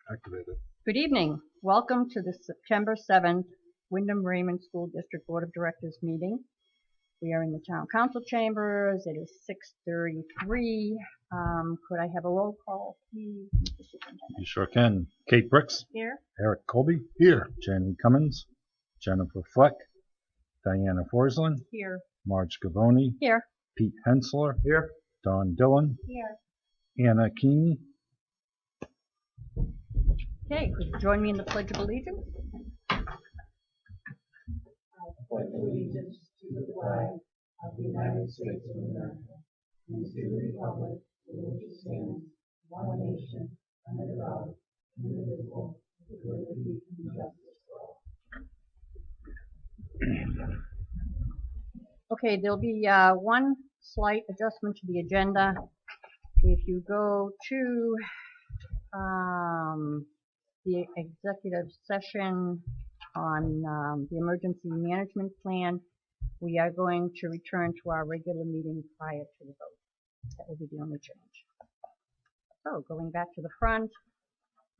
Activated. Good evening. Welcome to the September 7th Wyndham Raymond School District Board of Directors meeting. We are in the Town Council chambers. It is 6:33. Could I have a roll call, please, Mr. Superintendent? You sure can. Kate Bricks. Here. Eric Colby. Here. Jenny Cummins. Jennifer Fleck. Diana Forslund. Here. Marge Gavoni. Here. Pete Hensler. Here. Don Dillon. Here. Anna Keeney. Okay, could you join me in the Pledge of Allegiance? I pledge allegiance to the flag of the United States of America and to the republic for which it stands, one nation, under God, indivisible, with liberty and justice for all. Okay, there'll be one slight adjustment to the agenda. If you go to the executive session on the emergency management plan, we are going to return to our regular meeting prior to the vote. That will be the only change. So going back to the front,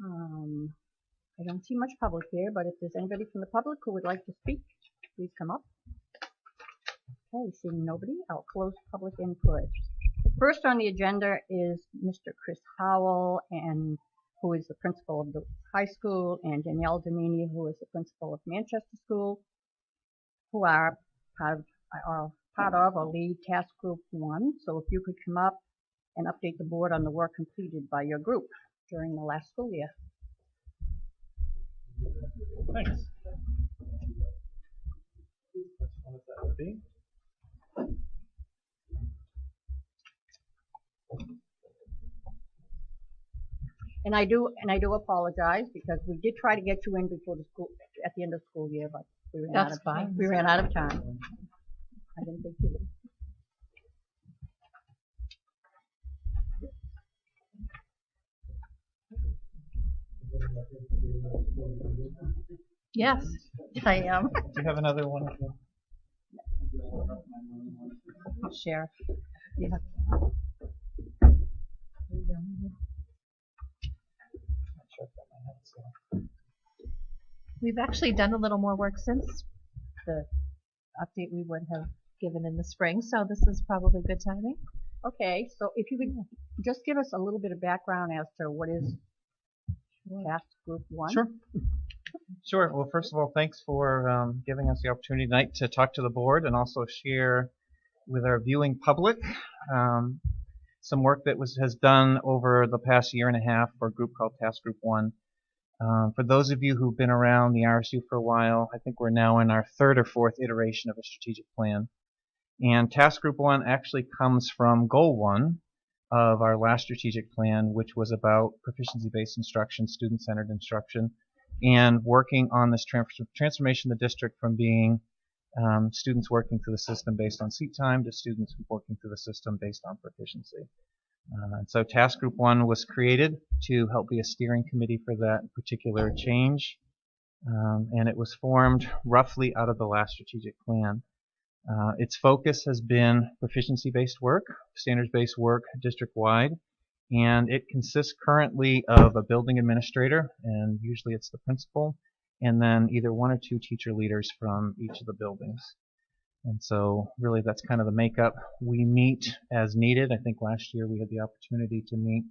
I don't see much public here, but if there's anybody from the public who would like to speak, please come up. Okay, seeing nobody, I'll close public input. First on the agenda is Mr. Chris Howell, who is the principal of the high school, and Danielle Domini, who is the principal of Manchester School, who are part of or lead Task Group 1. So if you could come up and update the board on the work completed by your group during the last school year. Thanks. Which one is that would be? And I do apologize because we did try to get you in before at the end of the school year, but we ran out of time. We ran out of time. I didn't think you would. Yes, I am. Do you have another one? Sheriff. Yeah. We've actually done a little more work since the update we would have given in the spring, so this is probably good timing. Okay, so if you could just give us a little bit of background as to what is Task Group 1. Sure. Well, first of all, thanks for giving us the opportunity tonight to talk to the board and also share with our viewing public some work that has done over the past year and a half for a group called Task Group 1. For those of you who've been around the RSU for a while, I think we're now in our third or fourth iteration of a strategic plan. And Task Group 1 actually comes from Goal 1 of our last strategic plan, which was about proficiency-based instruction, student-centered instruction, and working on this transformation of the district from being students working through the system based on seat time to students working through the system based on proficiency. And so Task Group 1 was created to help be a steering committee for that particular change, and it was formed roughly out of the last strategic plan. Its focus has been proficiency-based work, standards-based work district-wide, and it consists currently of a building administrator, and usually it's the principal, and then either one or two teacher leaders from each of the buildings. And so really that's kind of the makeup. We meet as needed. I think last year we had the opportunity to meet.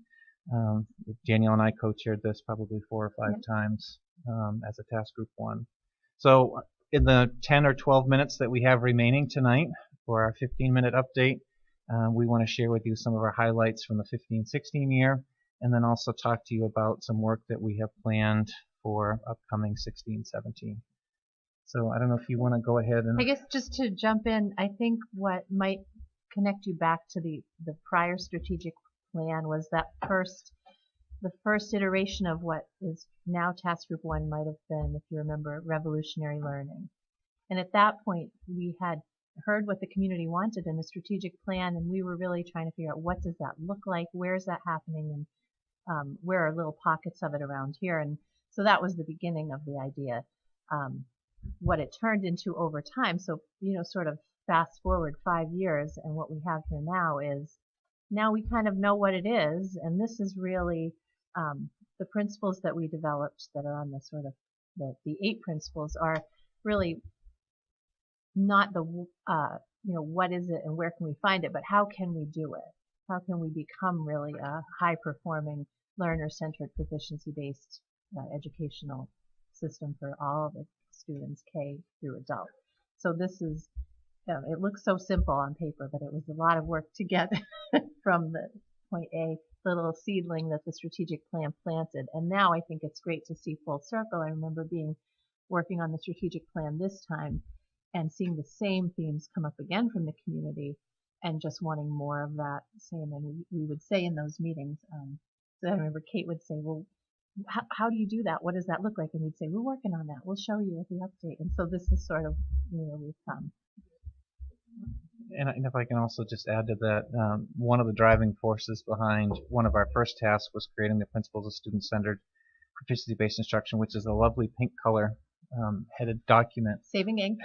Danielle and I co-chaired this probably 4 or 5 times as a Task Group 1. So in the 10 or 12 minutes that we have remaining tonight for our 15-minute update, we want to share with you some of our highlights from the 15-16 year, and then also talk to you about some work that we have planned for upcoming 16-17. So I don't know if you want to go ahead and... I guess just to jump in, I think what might connect you back to the prior strategic plan was that the first iteration of what is now Task Group 1 might have been, if you remember, revolutionary learning. And at that point, we had heard what the community wanted in a strategic plan, and we were really trying to figure out what does that look like, where is that happening, and where are little pockets of it around here. And so that was the beginning of the idea. What it turned into over time, so sort of fast forward 5 years, and what we have here now is, now we kind of know what it is, and this is really the principles that we developed that are on the sort of the 8 principles are really not the what is it and where can we find it, but how can we do it? How can we become really a high-performing, learner-centered, proficiency-based educational system for all the students, K through adult? So this is, it looks so simple on paper, but it was a lot of work to get from the point A, the little seedling that the strategic plan planted. And now I think it's great to see full circle. I remember working on the strategic plan this time and seeing the same themes come up again from the community and just wanting more of that same. And we would say in those meetings, so I remember Kate would say, well, how do you do that? What does that look like? And we'd say, we're working on that. We'll show you at the update. And so this is sort of where we've come. And if I can also just add to that, one of the driving forces behind one of our first tasks was creating the Principles of Student-Centered Proficiency-Based Instruction, which is a lovely pink color headed document. Saving ink.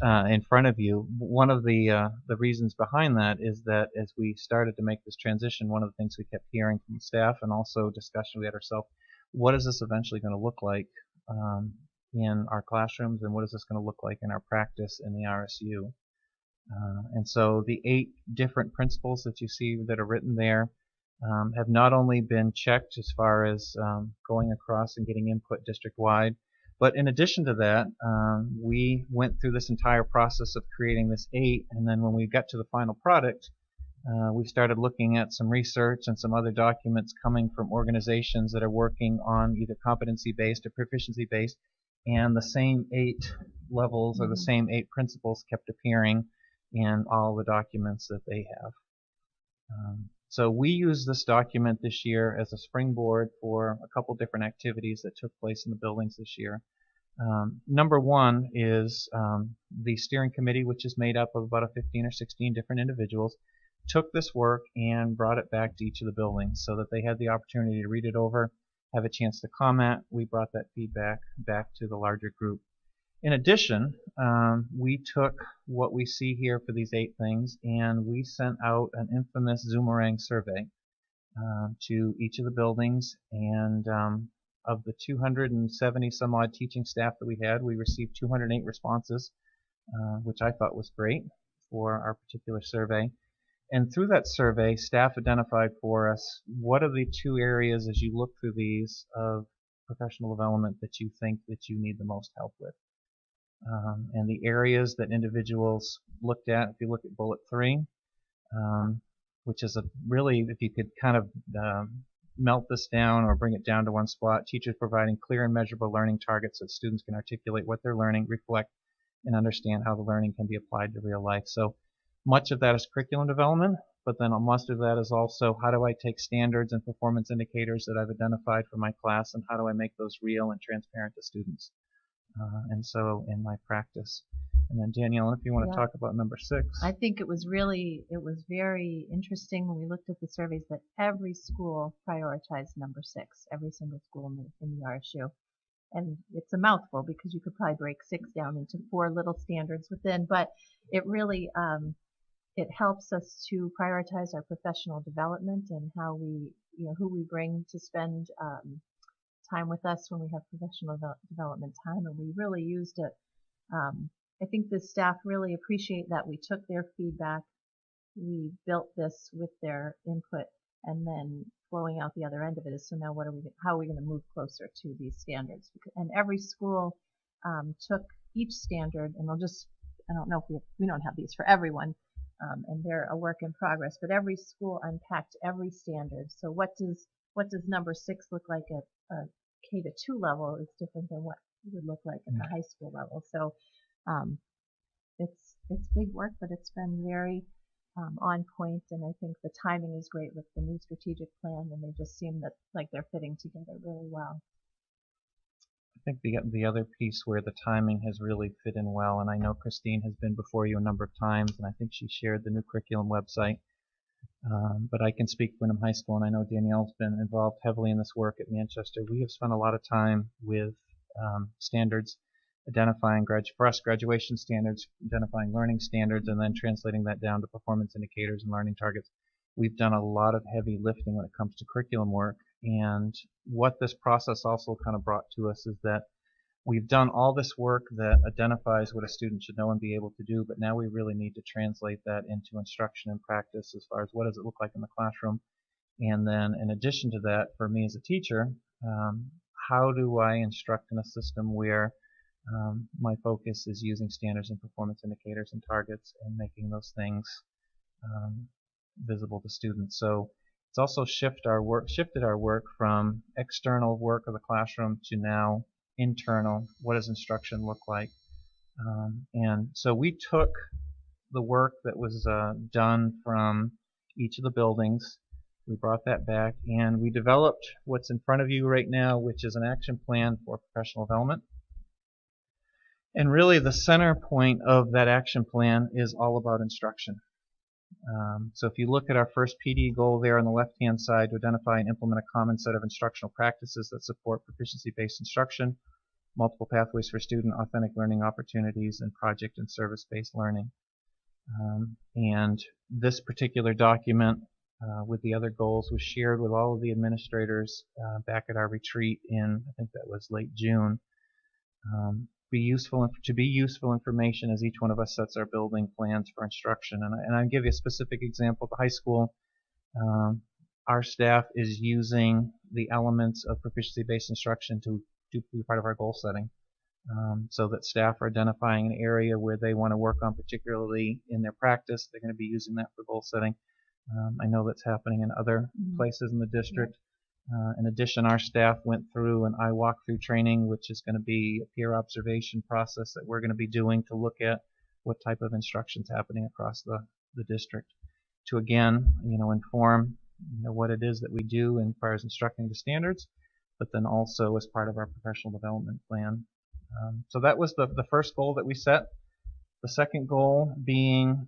In front of you. One of the reasons behind that is that as we started to make this transition, one of the things we kept hearing from staff and also discussion we had ourselves, what is this eventually going to look like in our classrooms, and what is this going to look like in our practice in the RSU? And so the 8 different principles that you see that are written there have not only been checked as far as going across and getting input district-wide, but in addition to that, we went through this entire process of creating this 8, and then when we got to the final product, we started looking at some research and some other documents coming from organizations that are working on either competency-based or proficiency-based, and the same 8 levels or the same 8 principles kept appearing in all the documents that they have. So we used this document this year as a springboard for a couple different activities that took place in the buildings this year. Number one is the steering committee, which is made up of about 15 or 16 different individuals, took this work and brought it back to each of the buildings so that they had the opportunity to read it over, have a chance to comment. We brought that feedback back to the larger group. In addition, we took what we see here for these 8 things and we sent out an infamous Zoomerang survey to each of the buildings, and of the 270 some odd teaching staff that we had, we received 208 responses, which I thought was great for our particular survey. And through that survey, staff identified for us what are the 2 areas as you look through these of professional development that you think that you need the most help with. And the areas that individuals looked at, if you look at bullet 3, which is really, if you could kind of melt this down or bring it down to one spot, teachers providing clear and measurable learning targets so that students can articulate what they're learning, reflect, and understand how the learning can be applied to real life. So much of that is curriculum development, but then most of that is also how do I take standards and performance indicators that I've identified for my class and how do I make those real and transparent to students. And so in my practice. And then Danielle, if you want to talk about number 6. I think it was very interesting when we looked at the surveys that every school prioritized number 6, every single school in the RSU. And it's a mouthful because you could probably break 6 down into 4 little standards within, but it really, it helps us to prioritize our professional development and how we, who we bring to spend time with us when we have professional development time, and we really used it. I think the staff really appreciate that we took their feedback, we built this with their input, and then flowing out the other end of it is, so now how are we going to move closer to these standards? And every school took each standard, and I don't know if we don't have these for everyone, and they're a work in progress, but every school unpacked every standard. So what does number 6 look like at a K-2 level is different than what it would look like at the high school level. So it's big work, but it's been very on point, and I think the timing is great with the new strategic plan, and they just seem like they're fitting together really well. I think the other piece where the timing has really fit in well, and I know Christine has been before you a number of times, and I think she shared the new curriculum website. But I can speak for Wyndham High School, and I know Danielle's been involved heavily in this work at Manchester. We have spent a lot of time with standards, identifying for us graduation standards, identifying learning standards, and then translating that down to performance indicators and learning targets. We've done a lot of heavy lifting when it comes to curriculum work, And what this process also kind of brought to us is that we've done all this work that identifies what a student should know and be able to do, but now we really need to translate that into instruction and practice as far as what does it look like in the classroom. And then in addition to that, for me as a teacher, how do I instruct in a system where my focus is using standards and performance indicators and targets and making those things visible to students. So it's also shifted our work from external work of the classroom to now internal. What does instruction look like? And so we took the work that was done from each of the buildings, we brought that back, and we developed what's in front of you right now, which is an action plan for professional development. And really the center point of that action plan is all about instruction. So if you look at our first PD goal there on the left-hand side, to identify and implement a common set of instructional practices that support proficiency-based instruction, multiple pathways for student, authentic learning opportunities, and project and service-based learning. And this particular document with the other goals was shared with all of the administrators back at our retreat in, I think that was late June. To be useful information as each one of us sets our building plans for instruction. And I'll give you a specific example. At the high school, our staff is using the elements of proficiency-based instruction to be part of our goal setting, so that staff are identifying an area where they want to work on, particularly in their practice. They're going to be using that for goal setting. I know that's happening in other places in the district. In addition, our staff went through an eye walkthrough training, which is going to be a peer observation process that we're going to be doing to look at what type of instruction is happening across the district, to again, inform what it is that we do as far as instructing to standards, but then also as part of our professional development plan. So that was the first goal that we set. The second goal being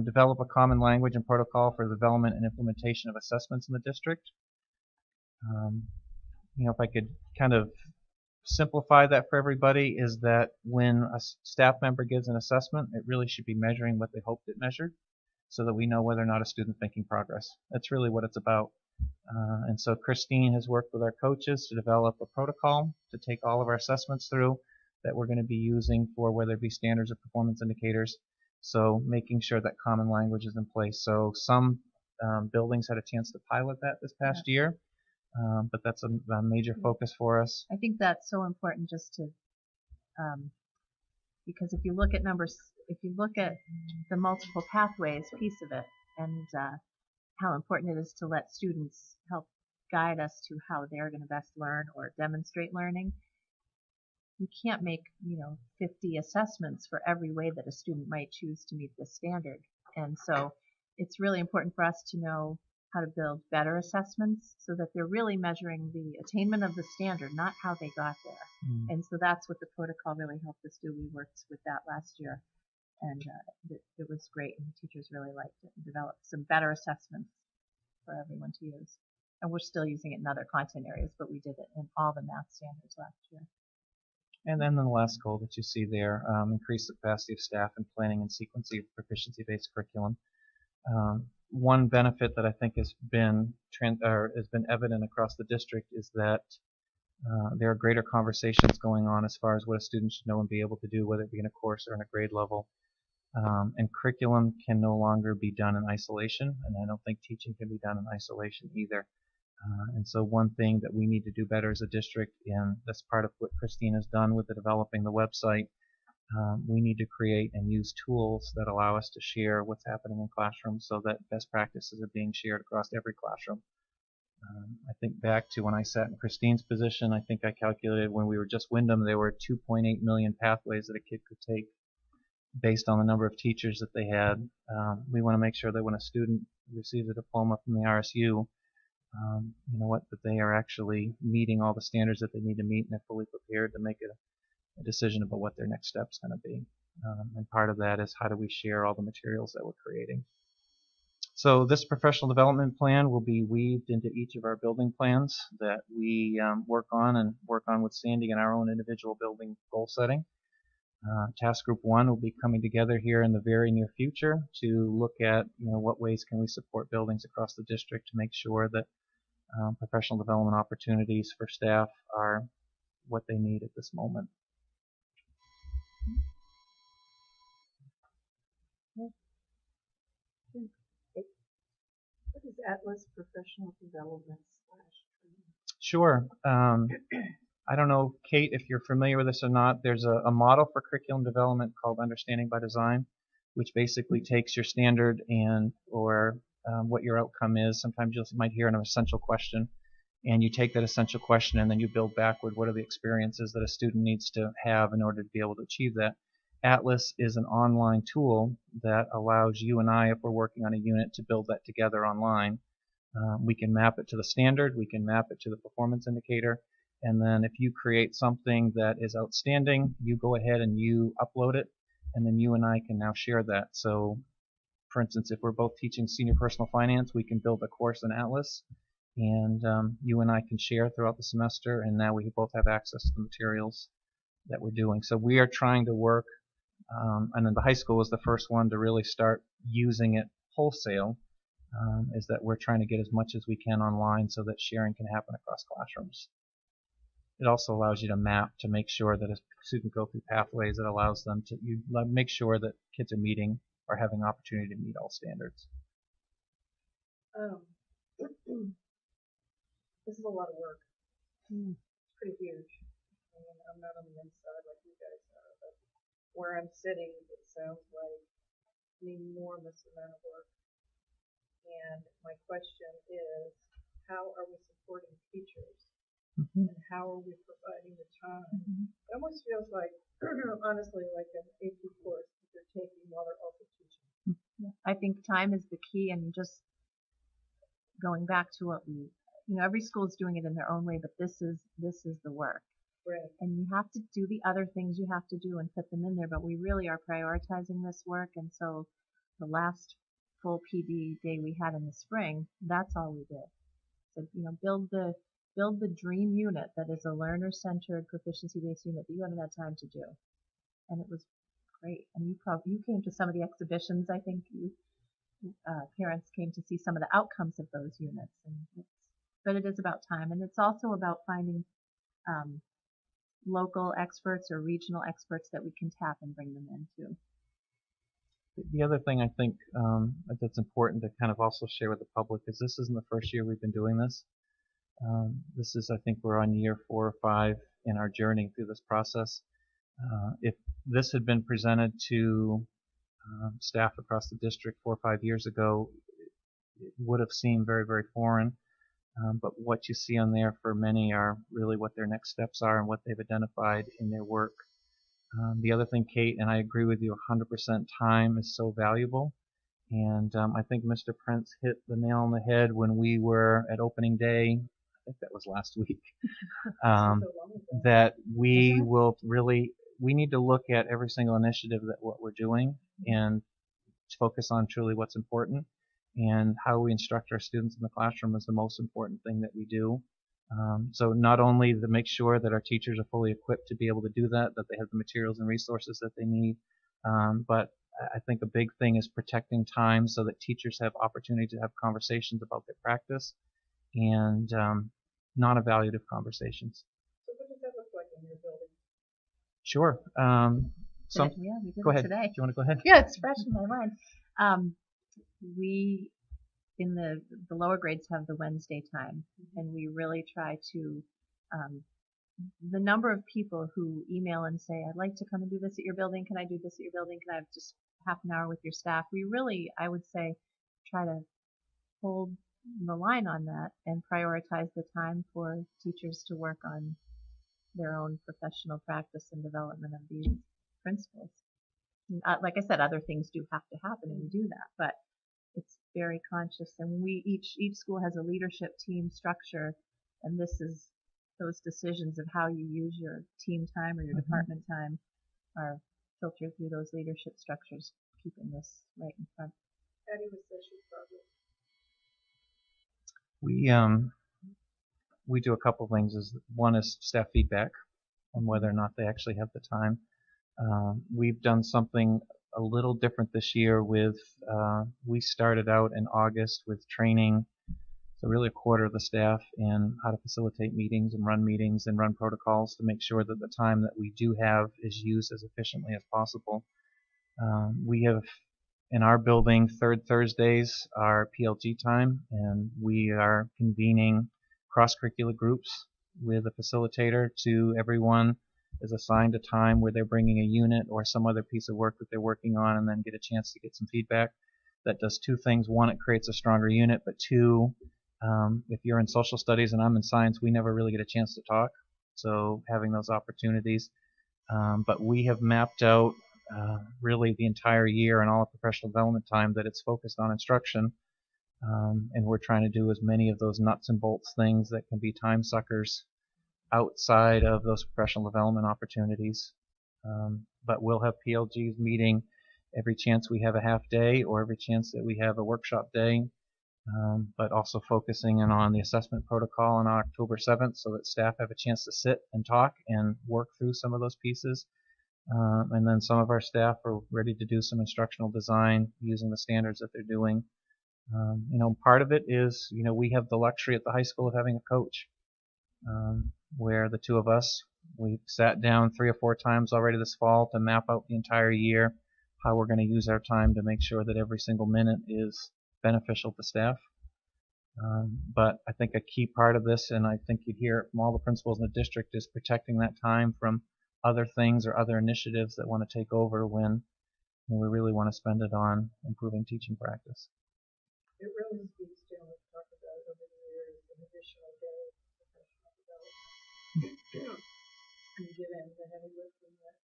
develop a common language and protocol for the development and implementation of assessments in the district. If I could kind of simplify that for everybody, is that when a staff member gives an assessment, it really should be measuring what they hoped it measured, so that we know whether or not a student's making progress. That's really what it's about. And so Christine has worked with our coaches to develop a protocol to take all of our assessments through that we're going to be using for whether it be standards or performance indicators. So making sure that common language is in place. So some buildings had a chance to pilot that this past year. But that's a major focus for us. I think that's so important just to, because if you look at the multiple pathways piece of it, and how important it is to let students help guide us to how they're going to best learn or demonstrate learning, you can't make 50 assessments for every way that a student might choose to meet this standard. And so it's really important for us to know how to build better assessments so that they're really measuring the attainment of the standard, not how they got there. And so that's what the protocol really helped us do. We worked with that last year, and it was great, and the teachers really liked it and developed some better assessments for everyone to use. And we're still using it in other content areas, but we did it in all the math standards last year. And then the last goal that you see there, increase the capacity of staff in planning and sequencing of proficiency-based curriculum. One benefit that I think has been evident across the district is that there are greater conversations going on as far as what a student should know and be able to do, whether it be in a course or in a grade level. And curriculum can no longer be done in isolation, and I don't think teaching can be done in isolation either. And so one thing that we need to do better as a district, and that's part of what Christine has done with the developing the website, we need to create and use tools that allow us to share what's happening in classrooms so that best practices are being shared across every classroom. I think back to when I sat in Christine's position, I think I calculated when we were just Wyndham, there were 2.8 million pathways that a kid could take based on the number of teachers that they had. We want to make sure that when a student receives a diploma from the RSU, that they are actually meeting all the standards that they need to meet and they're fully prepared to make a decision about what their next step's going to be. And part of that is how do we share all the materials that we're creating. So this professional development plan will be weaved into each of our building plans that we work on with Sandy in our own individual building goal setting. Task Group 1 will be coming together here in the very near future to look at what ways can we support buildings across the district to make sure that professional development opportunities for staff are what they need at this moment. What is Atlas Professional Development / Sure. I don't know, Kate, if you're familiar with this or not. There's a model for curriculum development called Understanding by Design, which basically takes your standard and or what your outcome is. Sometimes you might hear an essential question, and you take that essential question and then you build backward. What are the experiences that a student needs to have in order to be able to achieve that? Atlas is an online tool that allows you and I, if we're working on a unit, to build that together online. We can map it to the standard, we can map it to the performance indicator, and then if you create something that is outstanding, you go ahead and you upload it, and then you and I can now share that. So, for instance, if we're both teaching senior personal finance, we can build a course in Atlas, and you and I can share throughout the semester, and now we both have access to the materials that we're doing. So we are trying to work, and then the high school was the first one to really start using it wholesale, is that we're trying to get as much as we can online so that sharing can happen across classrooms. It also allows you to map to make sure that as students go through pathways, it allows them to make sure that kids are meeting or having opportunity to meet all standards. This is a lot of work. It's pretty huge. I mean, I'm not on the inside like you guys are, but where I'm sitting, it sounds like an enormous amount of work. And my question is, how are we supporting teachers? And how are we providing the time? It almost feels like, honestly, like an AP course that they're taking while they're also teaching. I think time is the key, and just going back to what every school is doing it in their own way, but this is the work. Right. And you have to do the other things you have to do and put them in there, but we really are prioritizing this work. And so the last full PD day we had in the spring, that's all we did. So, build the dream unit that is a learner-centered, proficiency-based unit that you haven't had time to do. And it was great. And you came to some of the exhibitions. I think parents came to see some of the outcomes of those units. But it is about time, and it's also about finding local experts or regional experts that we can tap and bring them into. The other thing I think that's important to kind of also share with the public is this isn't the first year we've been doing this. This is, I think, we're on year 4 or 5 in our journey through this process. If this had been presented to staff across the district 4 or 5 years ago, it would have seemed very, very foreign. But what you see on there for many are really what their next steps are and what they've identified in their work. The other thing, Kate, and I agree with you 100%, time is so valuable. And I think Mr. Prince hit the nail on the head when we were at opening day. I think that was last week. That we will really, we need to look at every single initiative that what we're doing and focus on truly what's important. And how we instruct our students in the classroom is the most important thing that we do. So not only to make sure that our teachers are fully equipped to be able to do that they have the materials and resources that they need, but I think a big thing is protecting time so that teachers have opportunity to have conversations about their practice and non-evaluative conversations. So what does that look like in your building? Sure. Yeah, we did go it ahead. today. Do you want to go ahead? Yeah, it's fresh in my mind. We, in the lower grades, have the Wednesday time, and we really try to, the number of people who email and say, I'd like to come and do this at your building, can I do this at your building, can I have just half an hour with your staff? We really, I would say, try to hold the line on that and prioritize the time for teachers to work on their own professional practice and development of these principles. Like I said, other things do have to happen, and we do that, but it's very conscious, and each school has a leadership team structure, and this is those decisions of how you use your team time or your department time are filtered through those leadership structures, keeping this right in front. How do you assess your progress? We do a couple things. One is staff feedback on whether or not they actually have the time. We've done something a little different this year with, we started out in August with training so really a quarter of the staff in how to facilitate meetings and run protocols to make sure that the time that we do have is used as efficiently as possible. We have in our building third Thursdays are PLG time, and we are convening cross-curricular groups with a facilitator. To everyone is assigned a time where they're bringing a unit or some other piece of work that they're working on, and then get a chance to get some feedback. That does two things. One, it creates a stronger unit, but two, if you're in social studies and I'm in science, we never really get a chance to talk. So having those opportunities. But we have mapped out really the entire year and all of professional development time that it's focused on instruction. And we're trying to do as many of those nuts and bolts things that can be time suckers outside of those professional development opportunities. But we'll have PLGs meeting every chance we have a half day or every chance that we have a workshop day, but also focusing in on the assessment protocol on October 7th so that staff have a chance to sit and talk and work through some of those pieces. And then some of our staff are ready to do some instructional design using the standards that they're doing. Part of it is, we have the luxury at the high school of having a coach, where the two of us, we've sat down 3 or 4 times already this fall to map out the entire year, how we're going to use our time to make sure that every single minute is beneficial to staff. But I think a key part of this, and I think you'd hear it from all the principals in the district, is protecting that time from other things or other initiatives that want to take over when we really want to spend it on improving teaching practice. It really speaks to, and we've talked about it over the years, an additional day of professional development. And given the heavy lifting that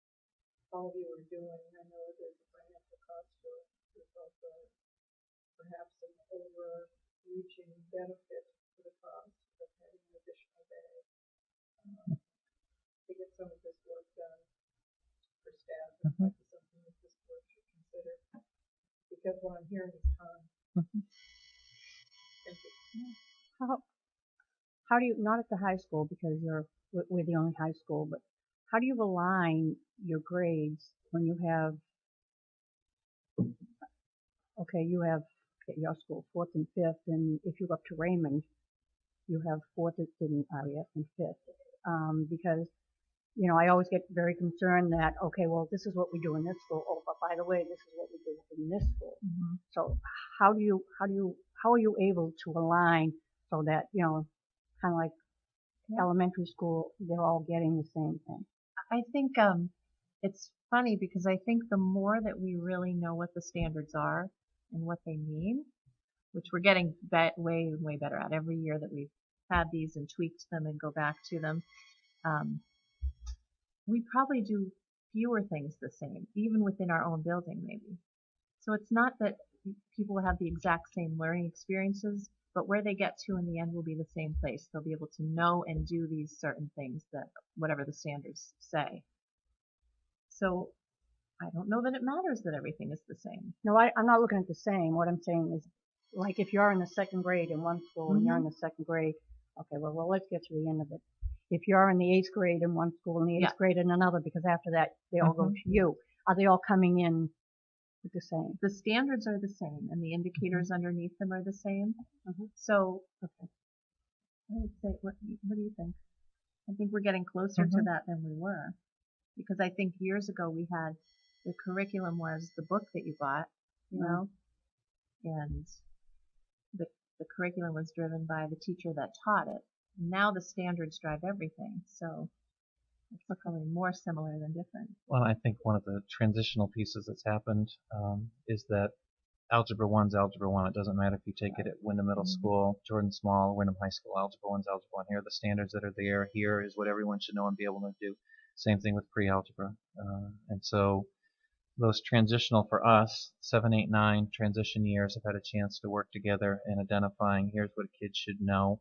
all of you are doing, I know there's a financial cost to it. There's also perhaps an overreaching benefit to the cost of having an additional day to get some of this work done for staff. It might be something that this board should consider, because what I'm hearing is time. Thank you. How do you, not at the high school because we're the only high school, but how do you align your grades when you have, you have at your school 4th and 5th, and if you go up to Raymond, you have 4th and 5th, because I always get very concerned that, this is what we do in this school. Oh, but by the way, this is what we do in this school. Mm-hmm. So how are you able to align so that, kind of like elementary school, they're all getting the same thing? I think it's funny because I think the more that we really know what the standards are and what they mean, which we're getting way better at every year that we've had these and tweaked them and go back to them, we probably do fewer things the same, even within our own building maybe. So it's not that people have the exact same learning experiences, but where they get to in the end will be the same place. They'll be able to know and do these certain things that whatever the standards say. So I don't know that it matters that everything is the same. No, I'm not looking at the same. What I'm saying is, like if you're in the 2nd grade in one school and you're in the 2nd grade, well, let's get to the end of it. If you're in the 8th grade in one school and the 8th grade in another, because after that they all go to you, are they all coming in with the same? The standards are the same, and the indicators underneath them are the same. So, I would say, what do you think? I think we're getting closer to that than we were, because I think years ago we had the curriculum was the book that you bought, and the curriculum was driven by the teacher that taught it. Now the standards drive everything, so it's becoming more similar than different. Well, I think one of the transitional pieces that's happened is that Algebra 1's Algebra 1. It doesn't matter if you take it at Wyndham Middle School, Jordan Small, Wyndham High School. Algebra 1's Algebra 1. Here are the standards that are there. Here is what everyone should know and be able to do. Same thing with pre-algebra. And so those transitional for us, 7, 8, 9 transition years have had a chance to work together in identifying here's what kids should know.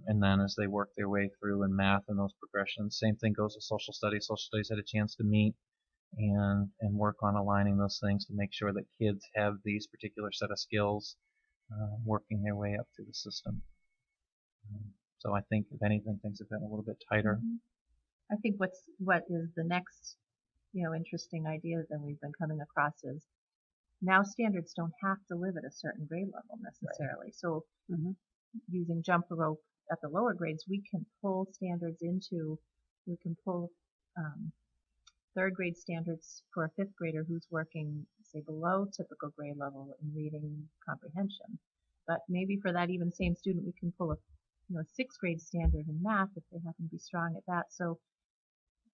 And then as they work their way through in math and those progressions, same thing goes with social studies. Social studies had a chance to meet and work on aligning those things to make sure that kids have these particular set of skills working their way up through the system. So I think, if anything, things have gotten a little bit tighter. I think what is the next interesting idea that we've been coming across is now standards don't have to live at a certain grade level necessarily. So using jump rope at the lower grades, we can pull third grade standards for a fifth grader who's working, say, below typical grade level in reading comprehension. But maybe for that even same student, we can pull a sixth grade standard in math if they happen to be strong at that. So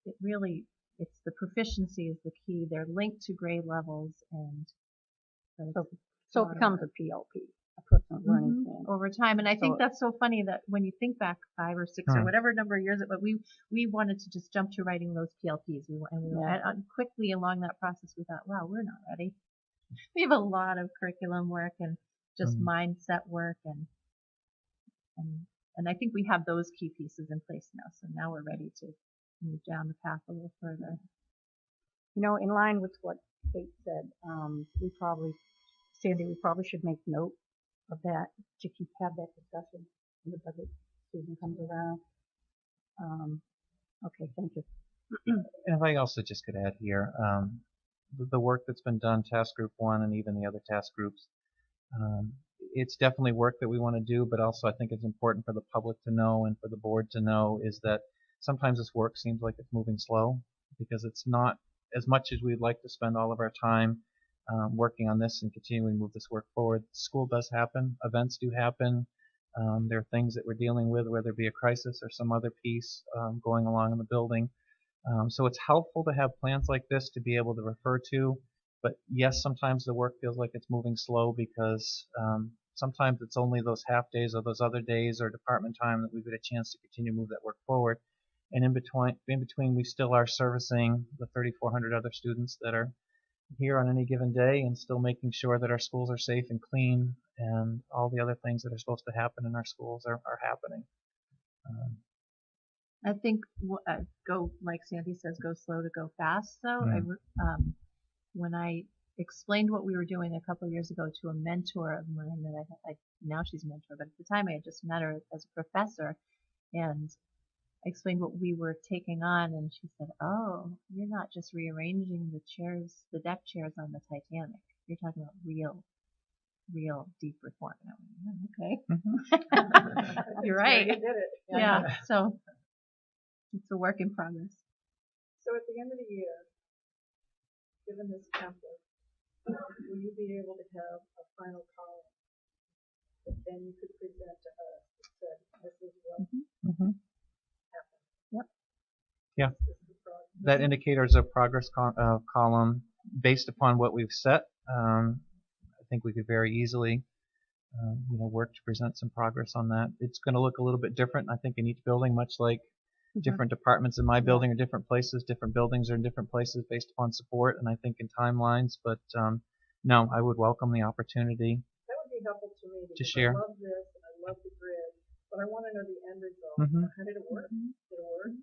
it's the proficiency is the key. They're linked to grade levels, and so it becomes a PLP, a personal learning plan. over time. And I think that's so funny that when you think back 5 or 6 or whatever number of years, but we wanted to just jump to writing those PLPs. And quickly along that process, we thought, wow, we're not ready. We have a lot of curriculum work and just mindset work, and I think we have those key pieces in place now. So now we're ready to move down the path a little further. In line with what Kate said, Sandy, we probably should make note of that to have that discussion when the budget season comes around. Okay, thank you. And if I also just could add here, the work that's been done, Task Group 1 and even the other task groups, it's definitely work that we want to do, but also I think it's important for the public to know and for the board to know is that sometimes this work seems like it's moving slow because it's not as much as we'd like to spend all of our time working on this and continuing to move this work forward. School does happen. Events do happen. There are things that we're dealing with, whether it be a crisis or some other piece going along in the building. So it's helpful to have plans like this to be able to refer to. But yes, sometimes the work feels like it's moving slow because sometimes it's only those half days or those other days or department time that we get a chance to continue to move that work forward. And in between, we still are servicing the 3,400 other students that are here on any given day and still making sure that our schools are safe and clean and all the other things that are supposed to happen in our schools are happening. I think like Sandy says, go slow to go fast. So when I explained what we were doing a couple of years ago to a mentor of mine that now she's a mentor, but at the time I had just met her as a professor, and I explained what we were taking on, and she said, "Oh, you're not just rearranging the deck chairs on the Titanic. You're talking about real deep reform." And I went, okay. You're right. You did it. Yeah. So it's a work in progress. So at the end of the year, given this template, will you be able to have a final column that then you could present to us that said, this is what happened? Yep. Yeah. That indicator is a progress column based upon what we've set. I think we could very easily work to present some progress on that. It's going to look a little bit different, I think, in each building, much like different departments in my building are different places, different buildings are in different places based upon support and I think in timelines. But no, I would welcome the opportunity that would be helpful to me to because share. I love this and I love the grid, but I want to know the end result. How did it work? Did it work?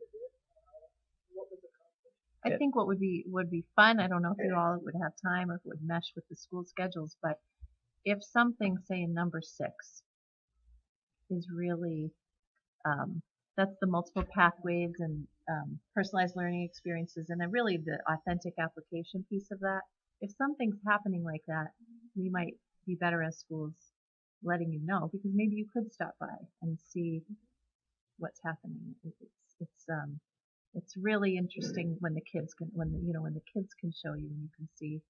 What was accomplished? I think what would be fun, I don't know if you all would have time or if it would mesh with the school schedules, but if something, say in number 6, is really that's the multiple pathways and personalized learning experiences and then really the authentic application piece of that. If something's happening like that, we might be better as schools letting you know because maybe you could stop by and see what's happening. It's really interesting when the kids can show you and you can see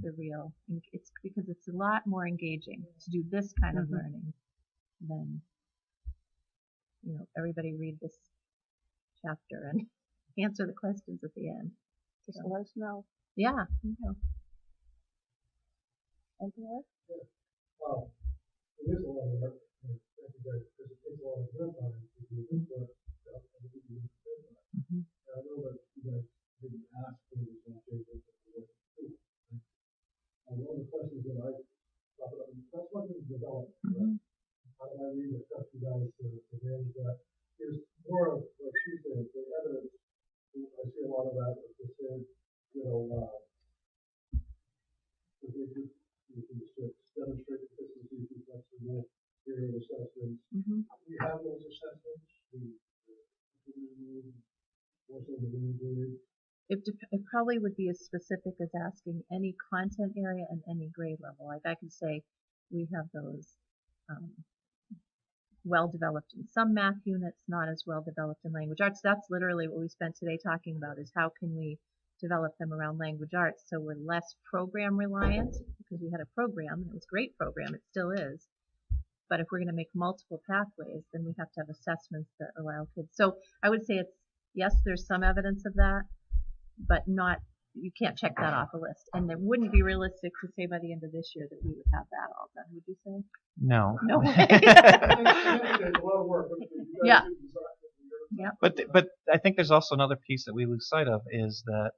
the real. It's because it's a lot more engaging to do this kind of learning than everybody read this chapter and answer the questions at the end. Just let us know. Yeah. Anything else? Well, it is a lot of work, and thank you guys, because it takes a lot of your time to do this work, and we do this time. And I know that you guys didn't ask for this on Jason, but one of the questions that I thought about, that's one thing development, right? How do I really trust you guys to manage that? Is more of, like she said, the evidence. I see a lot of that, as they said, you can just demonstrate efficiency through flexible period assessments. We have those assessments. It probably would be as specific as asking any content area and any grade level. Like I could say, we have those well developed in some math units, not as well developed in language arts. That's literally what we spent today talking about, is how can we develop them around language arts so we're less program reliant, because we had a program, and it was a great program, it still is. But if we're going to make multiple pathways, then we have to have assessments that allow kids. So I would say it's, yes, there's some evidence of that, but not, you can't check that off a list. And it wouldn't be realistic to say by the end of this year that we would have that all done, would you say? No. No way. It's a lot of work. But you guys Yeah. did decide that you're- Yeah. But I think there's also another piece that we lose sight of, is that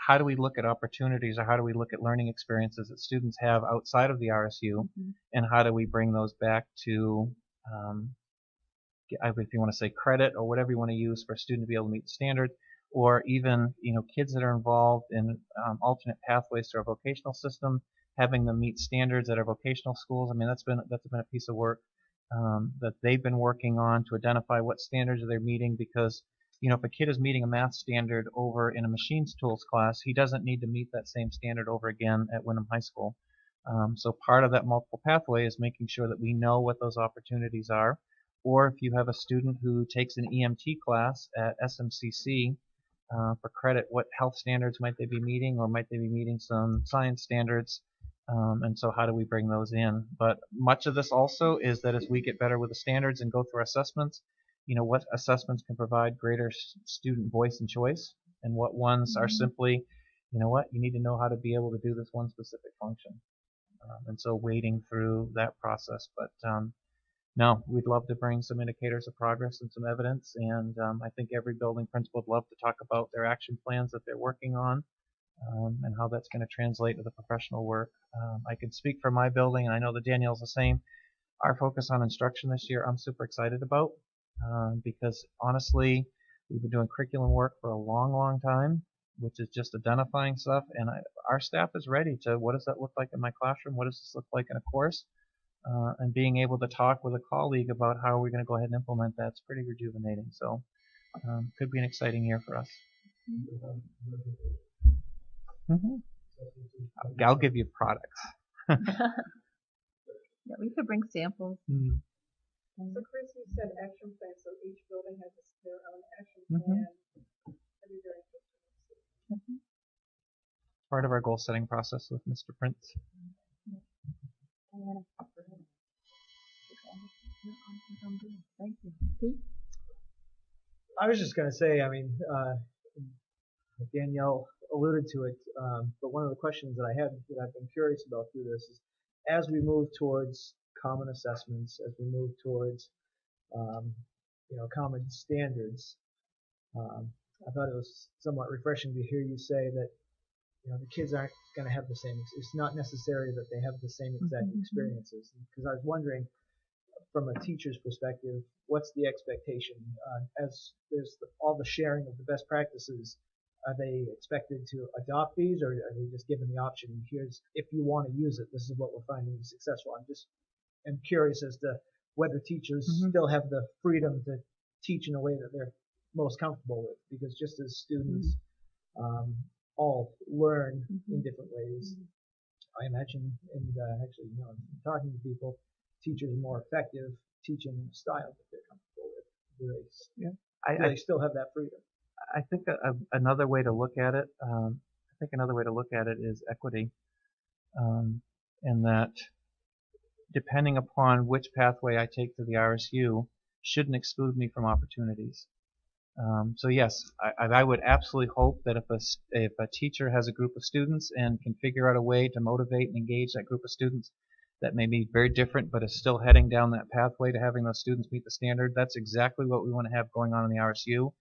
how do we look at opportunities, or how do we look at learning experiences that students have outside of the RSU, and how do we bring those back to, if you want to say credit or whatever you want to use for a student to be able to meet the standard, or even kids that are involved in alternate pathways to our vocational system, having them meet standards at our vocational schools. I mean, that's been a piece of work that they've been working on to identify what standards they're meeting, because if a kid is meeting a math standard over in a machines tools class, he doesn't need to meet that same standard over again at Wyndham High School. So part of that multiple pathway is making sure that we know what those opportunities are. Or if you have a student who takes an EMT class at SMCC for credit, what health standards might they be meeting, or might they be meeting some science standards? And so how do we bring those in? But much of this also is that as we get better with the standards and go through our assessments, what assessments can provide greater student voice and choice, and what ones are simply, you need to know how to be able to do this one specific function. And so wading through that process. But no, we'd love to bring some indicators of progress and some evidence, and I think every building principal would love to talk about their action plans that they're working on, and how that's going to translate to the professional work. I can speak for my building, and I know that Danielle's the same. Our focus on instruction this year, I'm super excited about, because honestly, we've been doing curriculum work for a long, long time, which is just identifying stuff, and our staff is ready to, what does that look like in my classroom? What does this look like in a course? And being able to talk with a colleague about how we're going to go ahead and implement that's pretty rejuvenating. So could be an exciting year for us. I'll give you products. Yeah, we could bring samples. So Chris, you said action plan, so each building has their own action plan. That'd be very interesting. Part of our goal setting process with Mr. Prince. Thank you. Pete? I was just going to say, Danielle alluded to it, but one of the questions that I had that I've been curious about through this is, as we move towards common assessments, as we move towards, common standards, I thought it was somewhat refreshing to hear you say that, the kids aren't going to have the same, it's not necessary that they have the same exact experiences. Because I was wondering, from a teacher's perspective, what's the expectation? As there's all the sharing of the best practices, are they expected to adopt these, or are they just given the option? Here's, if you want to use it, this is what we're finding successful. I'm curious as to whether teachers still have the freedom to teach in a way that they're most comfortable with, because just as students all learn in different ways, I imagine, and actually, talking to people, teachers are more effective teaching in a style that they're comfortable with. Do they still have that freedom? I think another way to look at it, is equity, and that depending upon which pathway I take to the RSU shouldn't exclude me from opportunities. So yes, I would absolutely hope that if a teacher has a group of students and can figure out a way to motivate and engage that group of students that may be very different but is still heading down that pathway to having those students meet the standard, that's exactly what we want to have going on in the RSU.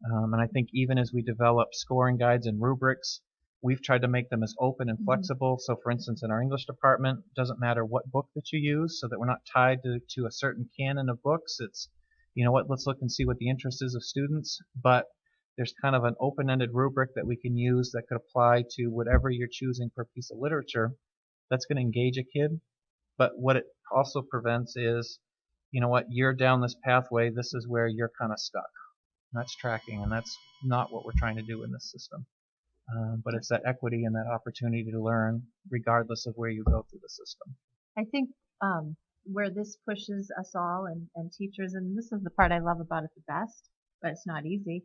And I think even as we develop scoring guides and rubrics, we've tried to make them as open and flexible. So for instance, in our English department, it doesn't matter what book that you use, so that we're not tied to a certain canon of books. It's, let's look and see what the interest is of students, but there's kind of an open-ended rubric that we can use that could apply to whatever you're choosing for a piece of literature that's going to engage a kid. But what it also prevents is, you're down this pathway, this is where you're kind of stuck. And that's tracking, and that's not what we're trying to do in this system. But it's that equity and that opportunity to learn regardless of where you go through the system. I think where this pushes us all and teachers, and this is the part I love about it the best, but it's not easy,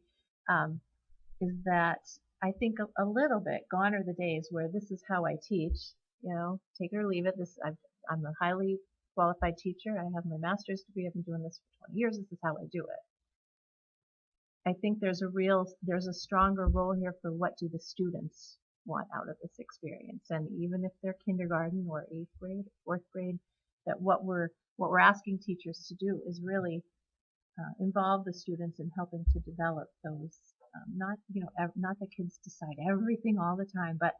is that I think a little bit gone are the days where this is how I teach, take it or leave it. I'm a highly qualified teacher. I have my master's degree. I've been doing this for 20 years. This is how I do it. I think there's a stronger role here for what do the students want out of this experience, and even if they're kindergarten or 8th grade, 4th grade, that what we're asking teachers to do is really involve the students in helping to develop those. Not the kids decide everything all the time, but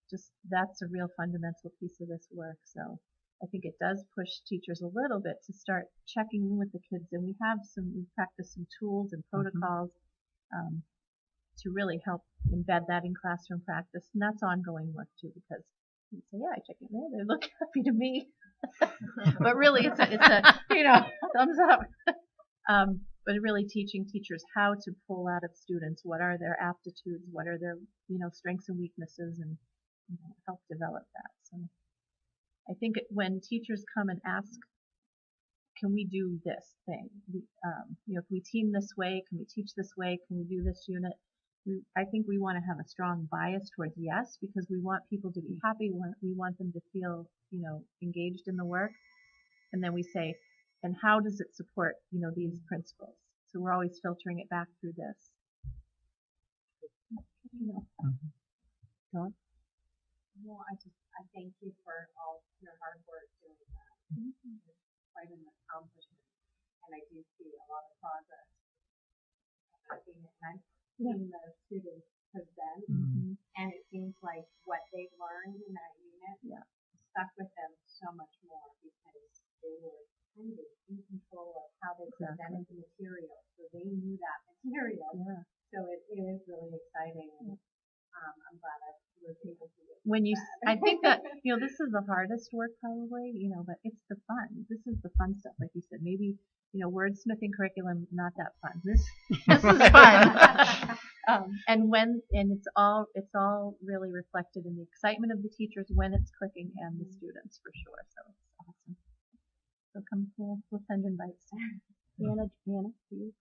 just that's a real fundamental piece of this work. So I think it does push teachers a little bit to start checking in with the kids, and we've practiced some tools and protocols to really help embed that in classroom practice, and that's ongoing work too, because you say, yeah, I check in there, they look happy to me, but really it's a thumbs up. But really teaching teachers how to pull out of students what are their aptitudes, what are their strengths and weaknesses, and help develop that. So I think when teachers come and ask, can we do this thing? If we team this way, can we teach this way? Can we do this unit? I think we want to have a strong bias towards yes, because we want people to be happy. We want them to feel, engaged in the work. And then we say, and how does it support, these principles? So we're always filtering it back through this. Dawn? Well, I thank you for all your hard work doing that. It's quite an accomplishment, and I do see a lot of progress. I've seen the students present, and it seems like what they've learned in that unit stuck with them so much more because they were kind of in control of how they presented the material, so they knew that material. So it is really exciting, and I'm glad I was able to do that. I think that this is the hardest work probably, but it's the fun. This is the fun stuff, like you said. Maybe wordsmithing curriculum, not that fun. This is fun. And it's all really reflected in the excitement of the teachers when it's clicking, and the students for sure. So it's awesome. So we'll send invites. Anna, do you?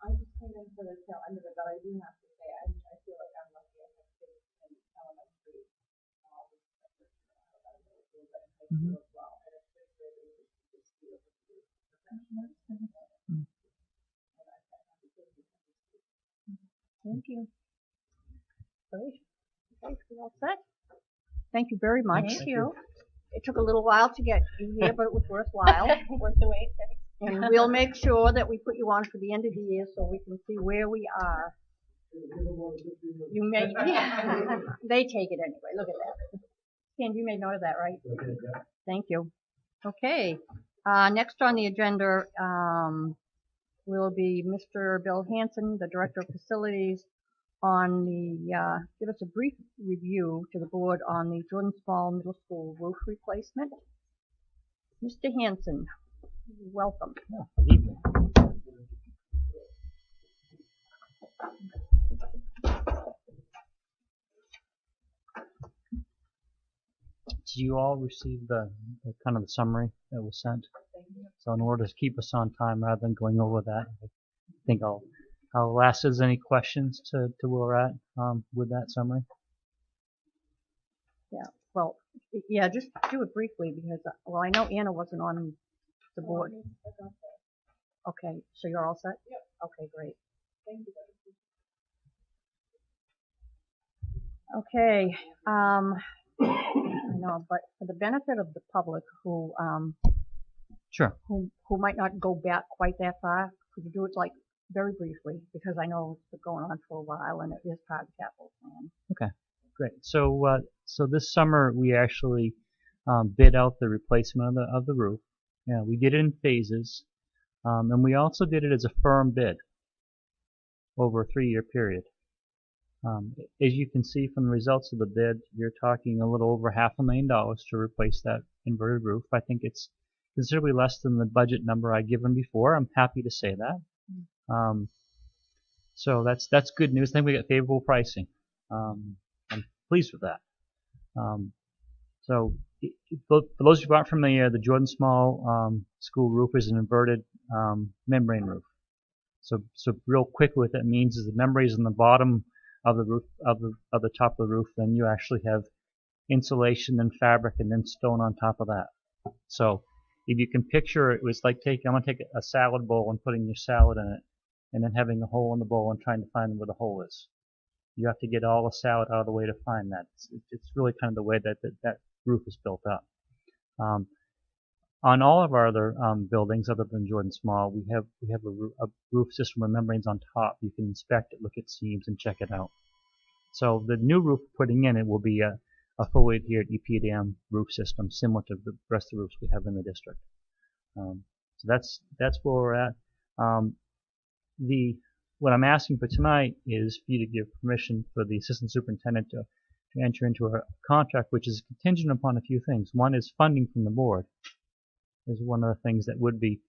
I just came in for the tail end of it, but I do have to say I feel like I'm lucky I have kids in elementary, but in high school as well, and it's just really just beautiful to do. Thank you. Great. Okay, we're all set. Thank you very much. Thank you. It took a little while to get you here, but it was worthwhile. Worth the wait. And we'll make sure that we put you on for the end of the year so we can see where we are. You may, they take it anyway. Look at that. Ken, you made note of that, right? Thank you. Okay. Next on the agenda will be Mr. Bill Hanson, the Director of Facilities, on give us a brief review to the board on the Jordan Small Middle School roof replacement. Mr. Hanson, welcome. Good evening. Did you all receive the kind of the summary that was sent? So in order to keep us on time rather than going over that, I think I'll ask if there's any questions to where we're at with that summary. Yeah, well, yeah, just do it briefly because, I know Anna wasn't on the board. Okay, so you're all set? Yep. Okay, great. Thank you. Okay, I know, but for the benefit of the public who Sure. who might not go back quite that far, could you do it like very briefly, because I know it's been going on for a while and it is part of the capital plan. Okay, great. So this summer we actually bid out the replacement of the roof. Yeah, we did it in phases, and we also did it as a firm bid over a 3-year period. As you can see from the results of the bid, you're talking a little over $500,000 to replace that inverted roof. I think it's considerably less than the budget number I'd given before. I'm happy to say that. So that's good news. I think we got favorable pricing. I'm pleased with that. So For those who aren't familiar, the Jordan Small school roof is an inverted membrane roof. So real quick, what that means is the membrane is on the bottom of the roof of the top of the roof. Then you actually have insulation and fabric and then stone on top of that. So if you can picture, it was like I'm gonna take a salad bowl and putting your salad in it, and then having a hole in the bowl and trying to find where the hole is. You have to get all the salad out of the way to find that. It's really kind of the way that roof is built up. On all of our other buildings, other than Jordan Small, we have a roof system with membranes on top. You can inspect it, look at seams, and check it out. So the new roof we're putting in, it will be a fully adhered EPDM roof system, similar to the rest of the roofs we have in the district. So that's where we're at. What I'm asking for tonight is for you to give permission for the assistant superintendent to enter into a contract, which is contingent upon a few things. One is funding from the board. Is one of the things that would be,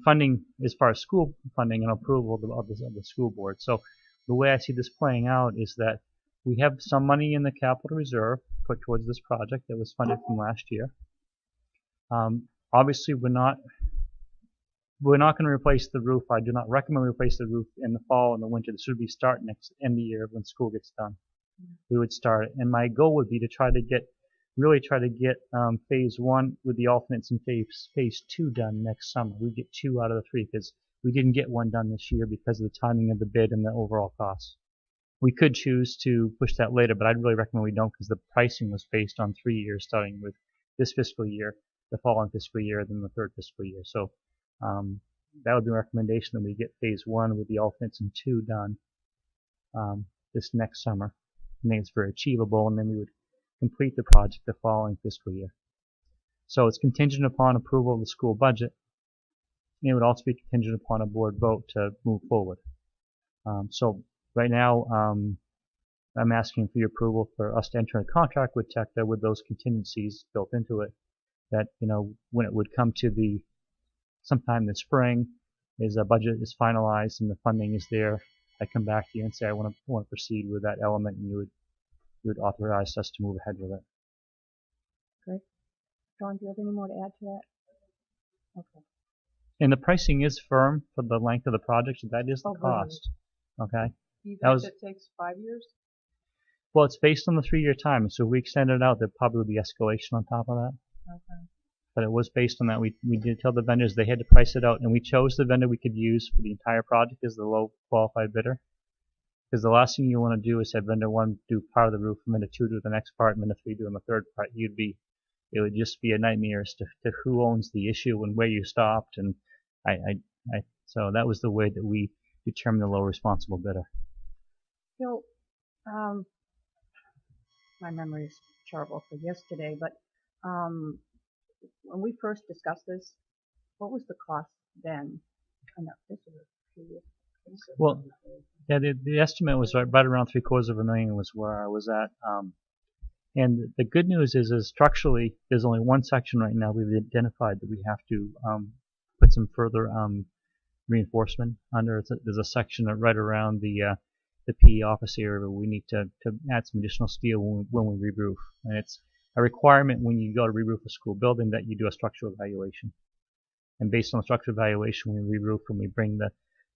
funding as far as school funding and approval of the school board. So the way I see this playing out is that we have some money in the capital reserve put towards this project that was funded from last year. Obviously, we're not going to replace the roof. I do not recommend we replace the roof in the fall and the winter. This would be start next end of the year when school gets done. We would start it, and my goal would be to really try to get phase 1 with the alternates and phase 2 done next summer. We get 2 out of the 3 because we didn't get 1 done this year because of the timing of the bid and the overall costs. We could choose to push that later, but I'd really recommend we don't because the pricing was based on 3 years, starting with this fiscal year, the following fiscal year, then the third fiscal year. So that would be a recommendation that we get phase 1 with the alternates and 2 done this next summer. I think it's very achievable, and then we would complete the project the following fiscal year. So it's contingent upon approval of the school budget, and it would also be contingent upon a board vote to move forward. So right now, I'm asking for your approval for us to enter a contract with TECTA with those contingencies built into it. That when it would come to sometime this spring, is a budget is finalized and the funding is there, I come back to you and say I want to proceed with that element, and you would authorize us to move ahead with it. Great. John, do you have any more to add to that? Okay. And the pricing is firm for the length of the project, so that is the cost. Okay. Do you think it takes 5 years? Well, it's based on the 3-year time, so if we extend it out, there'll probably be escalation on top of that. Okay. But it was based on that. We did tell the vendors they had to price it out, and we chose the vendor we could use for the entire project as the low qualified bidder. Because the last thing you want to do is have vendor 1 do part of the roof, and vendor 2 do the next part, and vendor 3 do the third part. It would just be a nightmare as to who owns the issue and where you stopped. And so that was the way that we determined the low responsible bidder. Bill, my memory is terrible for yesterday, but when we first discussed this, what was the cost then? I know this was a few years. Well, yeah, the estimate was right around $750,000 was where I was at. And the good news is structurally, there's only one section right now we've identified that we have to put some further reinforcement under. There's a section right around the PE office area where we need to add some additional steel when we re-roof. And it's a requirement when you go to re-roof a school building that you do a structural evaluation. And based on the structural evaluation, when we re-roof, when we bring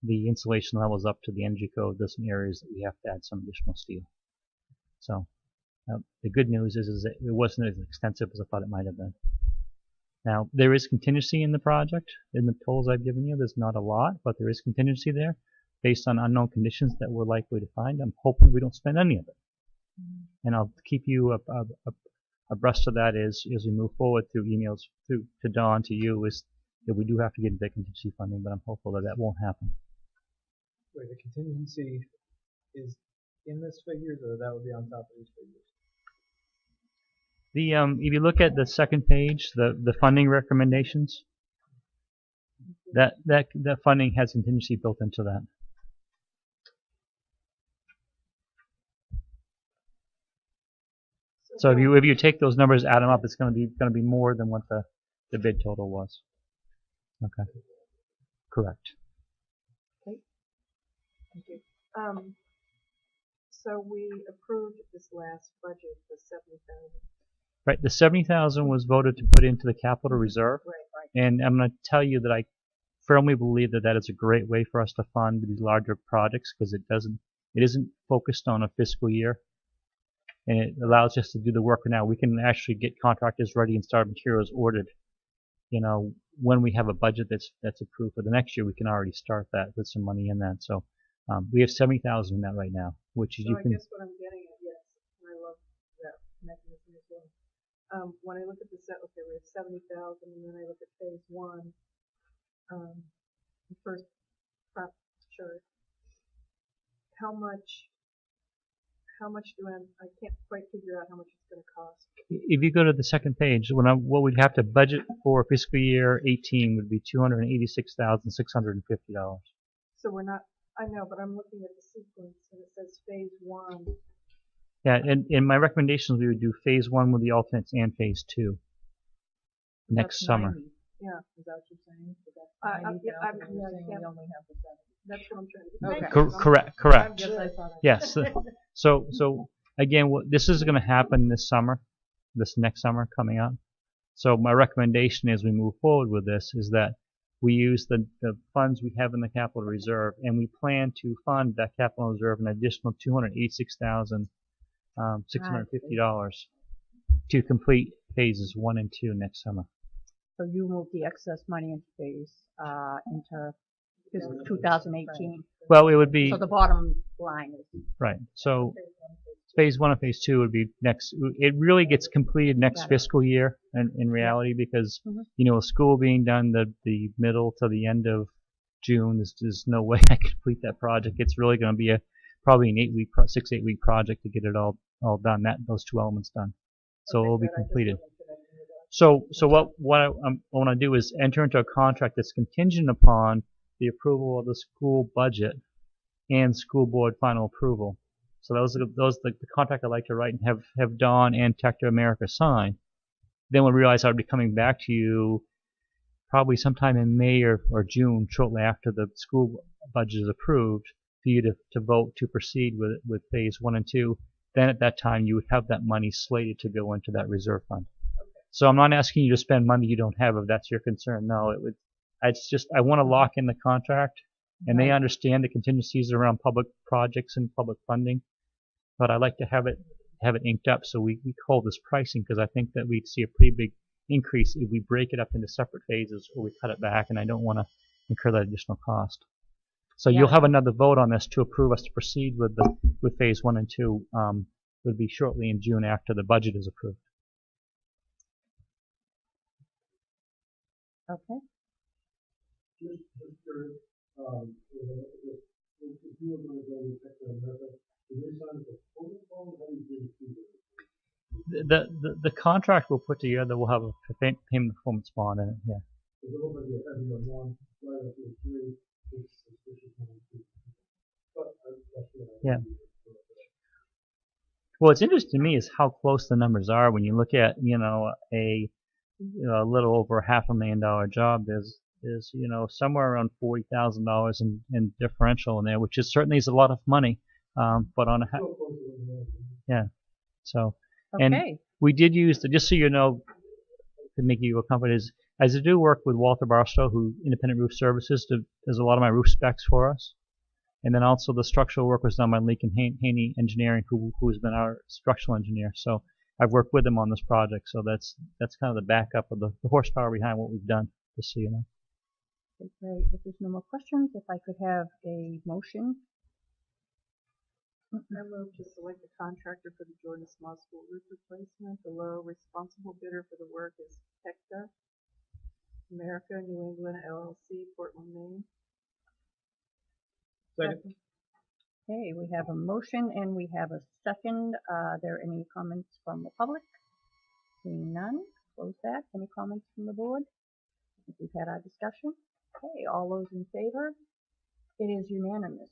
the insulation levels up to the energy code, there's some areas that we have to add some additional steel. So the good news is that it wasn't as extensive as I thought it might have been. Now, there is contingency in the project. In the totals I've given you, there's not a lot, but there is contingency there based on unknown conditions that we're likely to find. I'm hoping we don't spend any of it. And I'll keep you abreast of that as we move forward through emails to Dawn, to you, is that we do have to get into contingency funding, but I'm hopeful that won't happen. Wait, the contingency is in this figures, or that would be on top of these figures? If you look at the second page, the funding recommendations, that funding has contingency built into that. So if you take those numbers, add them up, it's going to be more than what the bid total was. Okay. Correct. Okay. Thank you. So we approved this last budget, the $70,000. Right, the 70,000 was voted to put into the capital reserve, Right. and I'm going to tell you that I firmly believe that that is a great way for us to fund these larger projects because it isn't focused on a fiscal year, and it allows us to do the work now. We can actually get contractors ready and start materials ordered. When we have a budget that's approved for the next year, we can already start that with some money in that. So we have 70,000 in that right now, which is So you I can. guess what I'm getting at, yes, and I love that mechanism as well. When I look at the set, okay, we have 70,000, and then I look at phase one, the first prop chart. How much do I can't quite figure out how much it's going to cost. If you go to the second page, what we'd have to budget for fiscal year 18 would be $286,650. So we're not, I know, but I'm looking at the sequence, and it says phase one. Yeah, and in my recommendations, we would do phase one with the alternates and phase two next That's summer. 90. Yeah. Is that what you're saying? So that's Yeah, 90,000, and yeah, you're saying yeah. we only have the 70. That's what I'm trying to Okay. Thank you. Correct. Yes, I saw that. Yes. So again, this is going to happen this summer, this next summer coming up. So my recommendation as we move forward with this is that we use the funds we have in the capital reserve, and we plan to fund that capital reserve an additional $286,650 to complete phases 1 and 2 next summer. So you move the excess money into this 2018. Well, it would be So the bottom line is right. So phase 1 and phase 2 would be next. It really gets completed next Got it. fiscal year in reality because Mhm. school being done the middle to the end of June, there's no way I could complete that project. It's really going to be probably an 6-8 week project to get it all done. Those two elements done. So it will be completed. So what I want to do is enter into a contract that's contingent upon the approval of the school budget and school board final approval. So those are the contract I'd like to write and have Dawn and Tech to America sign. Then we'll realize I'll be coming back to you probably sometime in May or June, shortly after the school budget is approved, for you to vote to proceed with phase 1 and 2. Then at that time you would have that money slated to go into that reserve fund. So I'm not asking you to spend money you don't have if that's your concern. No, I want to lock in the contract, and they understand the contingencies around public projects and public funding. But I like to have it inked up so we hold this pricing because I think that we'd see a pretty big increase if we break it up into separate phases or we cut it back, and I don't want to incur that additional cost. So Yeah. you'll have another vote on this to approve us to proceed with phase 1 and 2. Would be shortly in June after the budget is approved. okay. Just curious, if you were going to go with Tech to America, do they sign a proposal form? How do you do it? The contract we'll put together will have a payment performance bond in it. Yeah. Because it looks like you're heavy on one, right up to 3, it's suspicious on 2. But that's what I Yeah. Well, what's interesting to me is how close the numbers are when you look at a little over $500,000 job. There's somewhere around $40,000 in differential in there, which certainly is a lot of money. But on so and Okay. we did use just so you know, to make you a company is as I do work with Walter Barstow, who Independent Roof Services does a lot of my roof specs for us, and then also the structural work was done by Lincoln Haney Engineering, who has been our structural engineer. So I've worked with them on this project, so that's kind of the backup of the horsepower behind what we've done, just so you know. Okay, great. If there's no more questions, if I could have a motion. I move to select a contractor for the Jordan Small School roof replacement. The low responsible bidder for the work is Tecta America, New England LLC, Portland, Maine. Second. Okay, we have a motion and we have a second. Are there any comments from the public? Seeing none, close that. Any comments from the board? I think we've had our discussion. Okay, all those in favor? It is unanimous.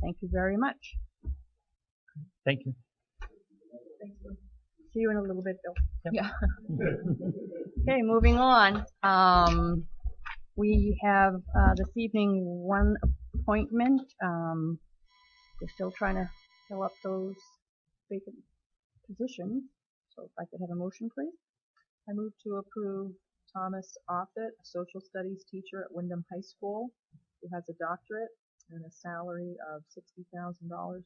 Thank you very much. Thank you. See you in a little bit, Bill. Yep. Yeah. Okay, moving on. We have this evening one appointment. We're still trying to fill up those vacant positions. So if I could have a motion, please. I move to approve Thomas Offit, a social studies teacher at Wyndham High School, who has a doctorate and a salary of $60,162.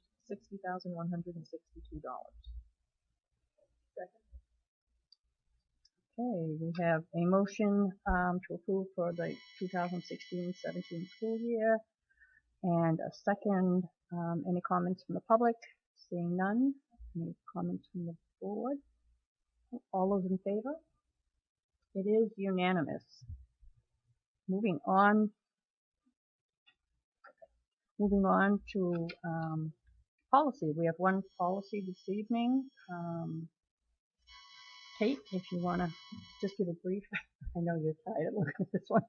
Second. Okay, we have a motion to approve for the 2016-17 school year, and a second. Any comments from the public? Seeing none. Any comments from the board? All those in favor? It is unanimous. Moving on to policy. We have one policy this evening. Kate, if you want to just give a brief. I know you're tired looking at this one.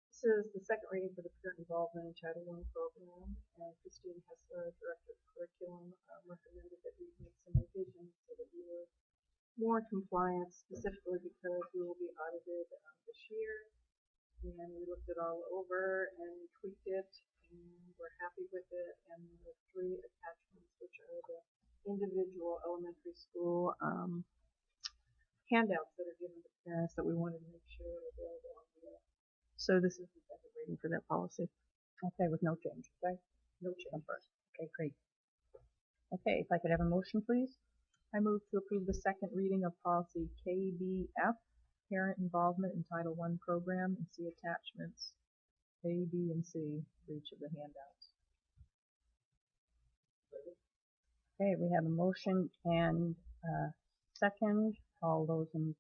This is the second reading for the parent involvement in Title I program, and Christine Hessler, Director of Curriculum, recommended that we make some revisions so that we were more compliant, specifically because we will be audited this year. And we looked it all over and tweaked it, and we're happy with it. And the 3 attachments, which are the individual elementary school handouts that are given to parents that we wanted to make sure are available on the web. So this is the second reading for that policy. Okay, with no change, right? No change first. Okay, great. Okay, if I could have a motion, please. I move to approve the second reading of policy KBF, parent involvement in Title I program, and see attachments A, B, and C for each of the handouts. Okay, we have a motion and second. All those in,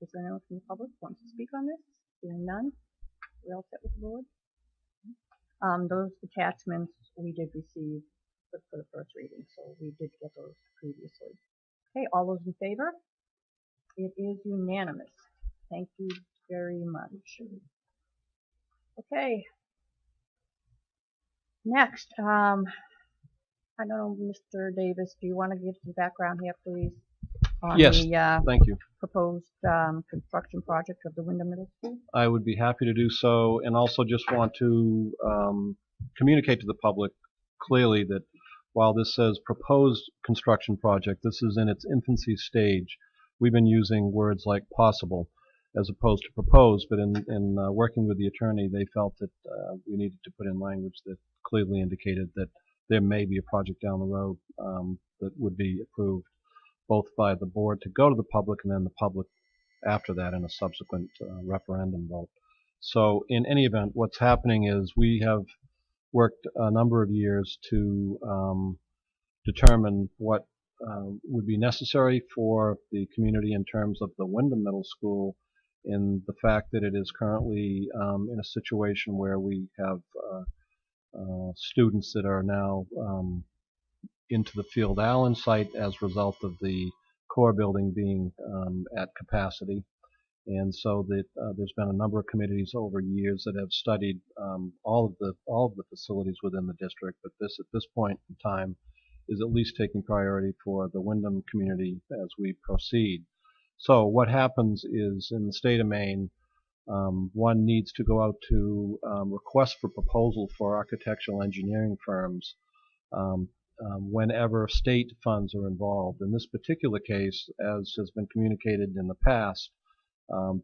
is there anyone from the public who wants to speak on this? Seeing none, we all set with the board? Those attachments we did receive for the first reading, so we did get those previously. Okay, all those in favor? It is unanimous. Thank you very much. Okay. Next, I don't know, Mr. Davis, do you want to give some background here, please? On Yes, the thank you. proposed construction project of the Wyndham Middle School? I would be happy to do so, and also just want to communicate to the public clearly that while this says proposed construction project, this is in its infancy stage. We've been using words like possible as opposed to proposed, but in working with the attorney, they felt that we needed to put in language that clearly indicated that there may be a project down the road that would be approved both by the board to go to the public and then the public after that in a subsequent referendum vote. So in any event, what's happening is we have worked a number of years to determine what would be necessary for the community in terms of the Wyndham Middle School, in the fact that it is currently in a situation where we have students that are now into the Field Allen site as a result of the core building being at capacity. And so that there's been a number of committees over years that have studied all of the facilities within the district, but this at this point in time is at least taking priority for the Wyndham community as we proceed. So what happens is in the state of Maine, one needs to go out to request for proposal for architectural engineering firms whenever state funds are involved. In this particular case, as has been communicated in the past,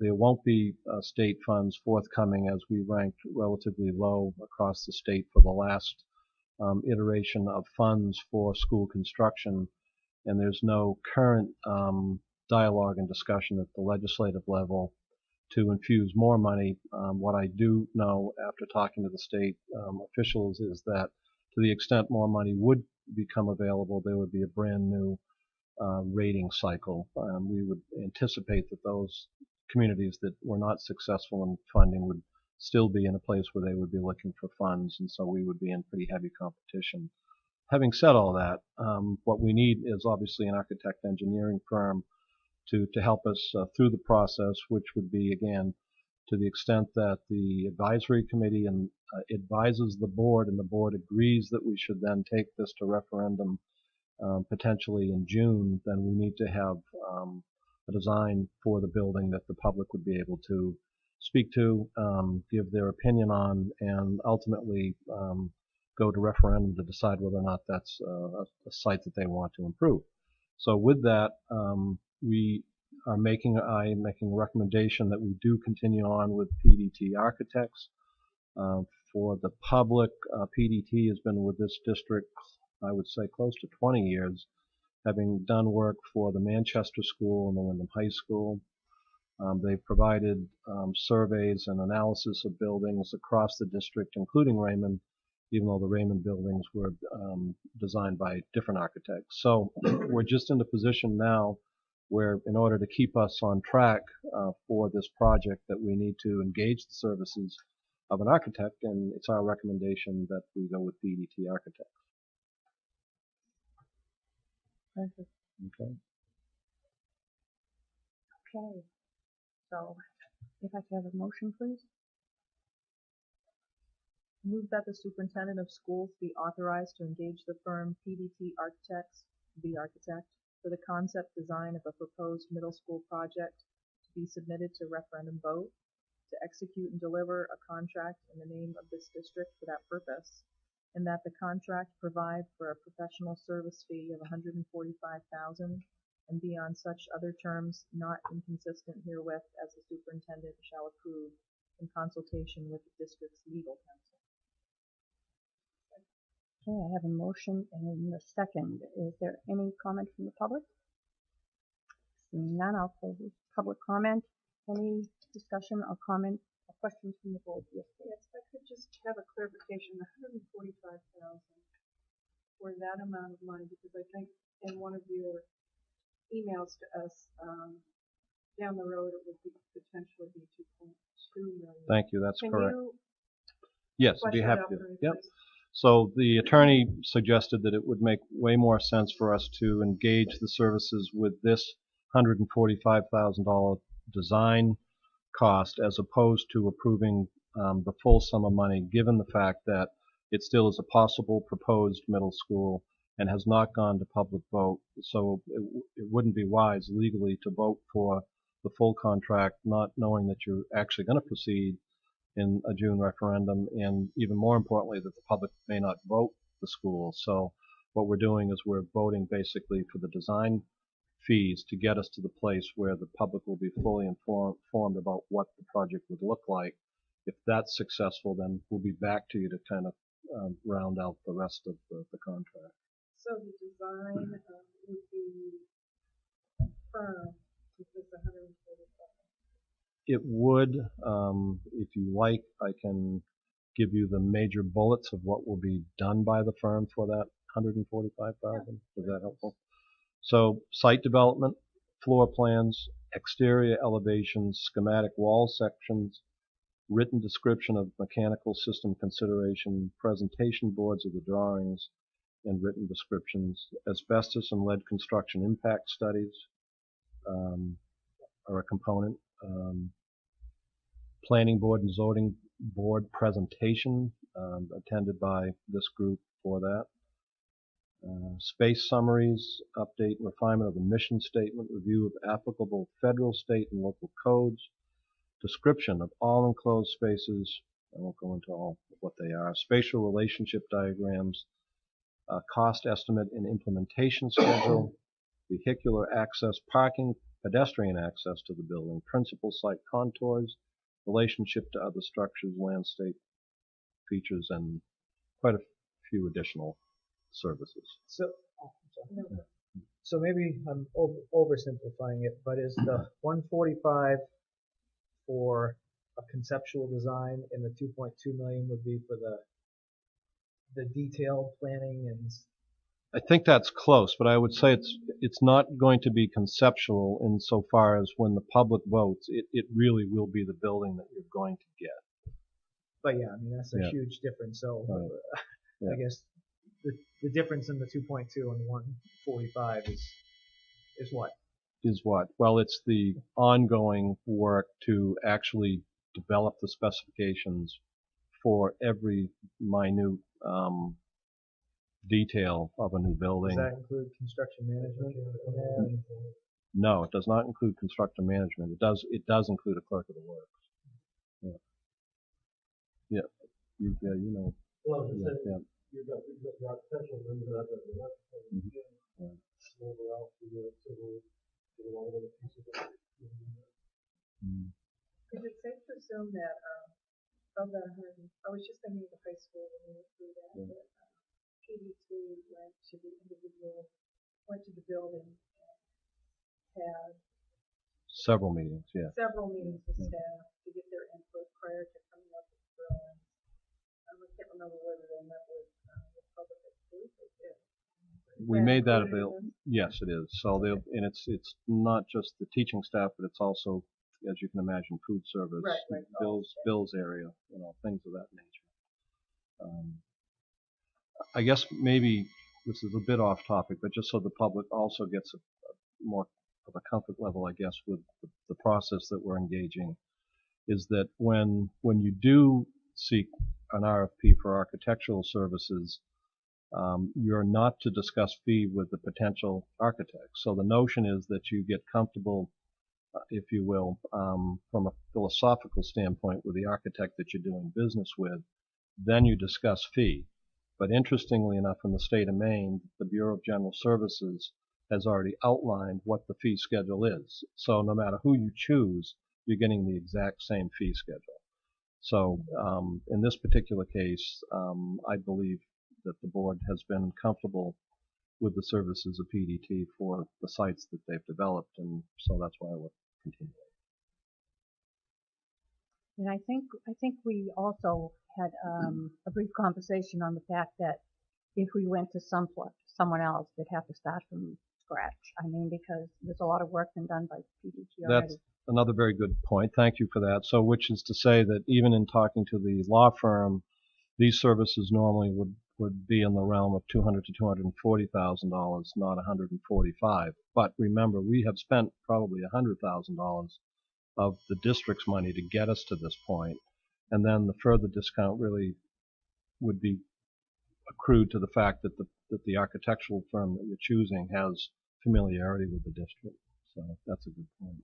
there won't be state funds forthcoming as we ranked relatively low across the state for the last iteration of funds for school construction, and there's no current dialogue and discussion at the legislative level to infuse more money. What I do know after talking to the state officials is that to the extent more money would become available, there would be a brand new rating cycle. We would anticipate that those communities that were not successful in funding would still be in a place where they would be looking for funds, and so we would be in pretty heavy competition. Having said all that, what we need is obviously an architect engineering firm to help us through the process, which would be, again, to the extent that the advisory committee advises the board and the board agrees that we should then take this to referendum potentially in June, then we need to have a design for the building that the public would be able to speak to, give their opinion on, and ultimately go to referendum to decide whether or not that's a site that they want to improve. So with that, I'm making a recommendation that we do continue on with PDT Architects. For the public, PDT has been with this district, I would say, close to 20 years, having done work for the Manchester School and the Wyndham High School. They've provided surveys and analysis of buildings across the district, including Raymond, even though the Raymond buildings were designed by different architects. So we're just in the position now where, in order to keep us on track for this project, that we need to engage the services of an architect, and it's our recommendation that we go with PDT Architects. Perfect. Okay. Okay. So, if I could have a motion, please. Move that the superintendent of schools be authorized to engage the firm PDT Architects, the architect, for the concept design of a proposed middle school project to be submitted to referendum vote, to execute and deliver a contract in the name of this district for that purpose, and that the contract provide for a professional service fee of $145,000 and be on such other terms not inconsistent herewith as the superintendent shall approve in consultation with the district's legal counsel. Okay, I have a motion and a second. Is there any comment from the public? Seeing none, I'll close public comment. Any discussion or comment or questions from the board? Yes, please. Yes, I could just have a clarification. $145,000 for that amount of money, because I think in one of your emails to us down the road it would be potentially be 2.2 million. Thank you. That's correct. Can you Yes, I'd flesh be that happy out to. for me, Yep. please? So the attorney suggested that it would make way more sense for us to engage the services with this $145,000 design cost as opposed to approving the full sum of money, given the fact that it still is a possible proposed middle school and has not gone to public vote. So it wouldn't be wise legally to vote for the full contract, not knowing that you're actually going to proceed in a June referendum, and even more importantly, that the public may not vote the school. So what we're doing is we're voting basically for the design fees to get us to the place where the public will be fully informed about what the project would look like. If that's successful, then we'll be back to you to kind of round out the rest of the contract. So the design would be firm with this 145,000. It would, if you like, I can give you the major bullets of what will be done by the firm for that $145,000. Is that helpful? So site development, floor plans, exterior elevations, schematic wall sections, written description of mechanical system consideration, presentation boards of the drawings, and written descriptions. Asbestos and lead construction impact studies are a component. Planning board and zoning board presentation attended by this group for that. Space summaries, update and refinement of the mission statement, review of applicable federal, state, and local codes, description of all enclosed spaces. I won't go into all of what they are. Spatial relationship diagrams, cost estimate and implementation schedule, vehicular access, parking, pedestrian access to the building, principal site contours, relationship to other structures, landscape features, and quite a few additional services. So, so maybe I'm oversimplifying it, but is the 145 for a conceptual design, and the 2.2 million would be for the detailed planning and? I think that's close, but I would say it's not going to be conceptual insofar as when the public votes, it really will be the building that you're going to get. But yeah, I mean, that's a huge difference. So I guess the difference in the 2.2 and the 145 is what? Is what? Well, it's the ongoing work to actually develop the specifications for every minute detail of a new building. Does that include construction management in there? No, it does not include construction management. It does include a clerk of the works. Yeah. Yeah. You know. Well, Yeah. you've got the architectural, then you have the electrical, and overall, you do it civil, a lot of other pieces of it. Is it safe to assume that, of that 100, I was just thinking of the high school when we went through that, that PDT went to the individual, went to the building and had Several meetings, yeah. several meetings with staff to get their input prior to coming up with drawings. I can't remember whether they met with public education. We made that available. Yes, it is. So and it's not just the teaching staff, but it's also, as you can imagine, food service, Right. Bill's area, things of that nature. I guess maybe this is a bit off topic, but just so the public also gets a more of a comfort level, I guess, with the process that we're engaging, is that when you do seek an RFP for architectural services, you're not to discuss fee with the potential architect. So the notion is that you get comfortable, if you will, from a philosophical standpoint with the architect that you're doing business with, then you discuss fee. But interestingly enough, in the state of Maine, the Bureau of General Services has already outlined what the fee schedule is. So no matter who you choose, you're getting the exact same fee schedule. So in this particular case, I believe that the board has been comfortable with the services of PDT for the sites that they've developed, and so that's why we're continuing. And I think we also had a brief conversation on the fact that if we went to someone else, they'd have to start from scratch. I mean, because there's a lot of work been done by PDT already. That's another very good point. Thank you for that. So, which is to say that even in talking to the law firm, these services normally would be in the realm of $200,000 to $240,000, not $145,000. But remember, we have spent probably $100,000 of the district's money to get us to this point, and then the further discount really would be accrued to the fact that the architectural firm that you're choosing has familiarity with the district. So that's a good point.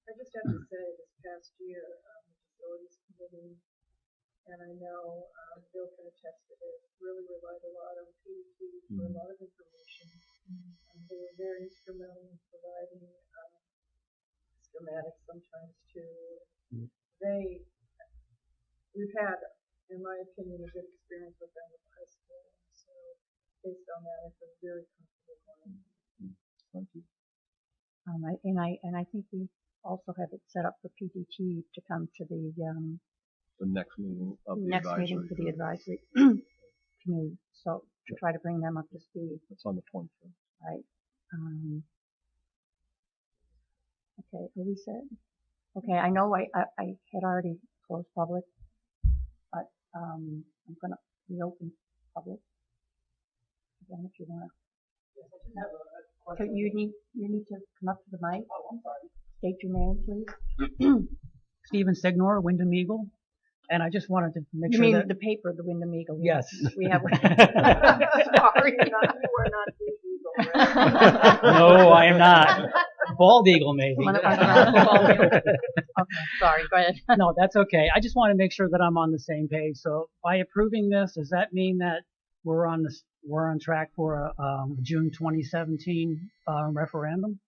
I just have to say, this past year, the facilities committee, and I know Bill can attest to this, really relied a lot on PDT for a lot of information. They were very instrumental in providing schematics sometimes too. We've had, in my opinion, a good experience with them at the high school. So based on that, I feel very comfortable going. Thank you. And I think we also have it set up for PDT to come to the next meeting of the next advisory meeting for the group. advisory committee. So to try to bring them up to speed. It's on the 21st. Right. Okay, are we said? Okay, I know I had already closed public, but I'm going to reopen public again if you want to. So you need to come up to the mic. Oh, I'm sorry. State your name, please. Stephen Signor, Wyndham Eagle. And I just wanted to make You sure mean that... the paper, the Wyndham Eagle? Yes. We have. Sorry. You are not the eagle, right? No, I am not. Bald eagle, maybe. Okay, sorry, go ahead. No, that's okay. I just want to make sure that I'm on the same page. So by approving this, does that mean that we're on track for a June 2017 referendum?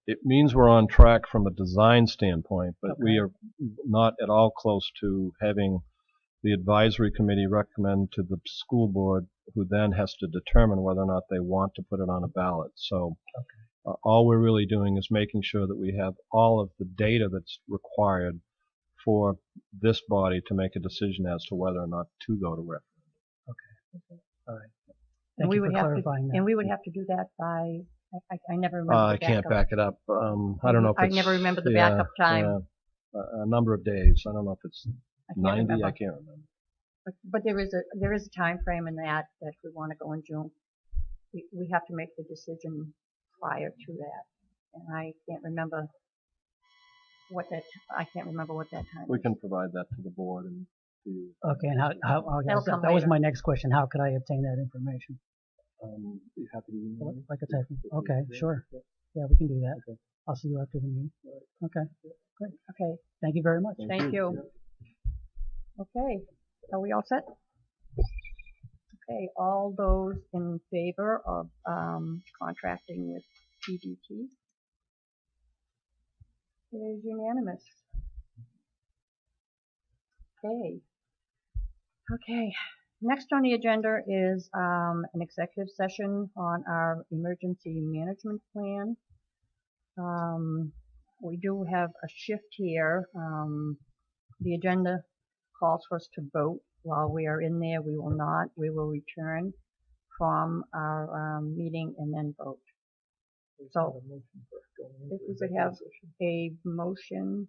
It means we're on track from a design standpoint, but Okay. we are not at all close to having the advisory committee recommend to the school board, who then has to determine whether or not they want to put it on a ballot. So all we're really doing is making sure that we have all of the data that's required for this body to make a decision as to whether or not to go to referendum. Okay. All right. Thank you for clarifying that. And we would have to do that by, I never remember. I can't back it up. I don't know if I it's... never remember the backup time. A number of days. I don't know if it's 90. Remember. I can't remember. But there is a time frame in that we want to go in June. We have to make the decision prior to that, and I can't remember what that time. We is. can provide that to the board and to you. Okay, and That'll come that was later. my next question. How could I obtain that information? You happy to email me? Like a type. Okay, Yeah. sure. Yeah, we can do that. Okay. I'll see you after the meeting. Okay, great. Okay, Thank you very much. thank you. Okay, are we all set? Okay, all those in favor of contracting with PDT? It is unanimous. Okay. Next on the agenda is an executive session on our emergency management plan. We do have a shift here. The agenda calls for us to vote. While we are in there, we will not. We will return from our meeting and then vote. So if we could have a motion.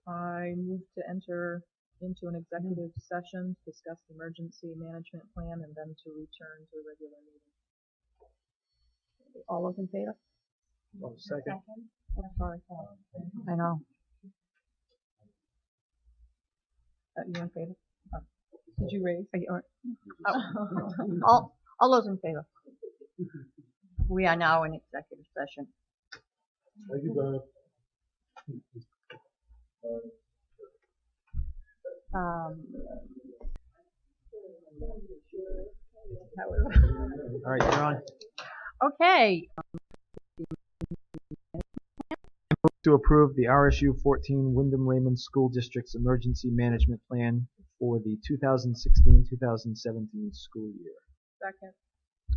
I move to enter into an executive session, to discuss the emergency management plan, and then to return to the regular meeting. All those in favor? Second. Oh, sorry. I know. You in favor? Oh. Did you raise? All those in favor? We are now in executive session. Thank you, Bernard. All right, you're on. Okay. To approve the RSU 14 Wyndham Raymond School District's Emergency Management Plan for the 2016-2017 school year. Second.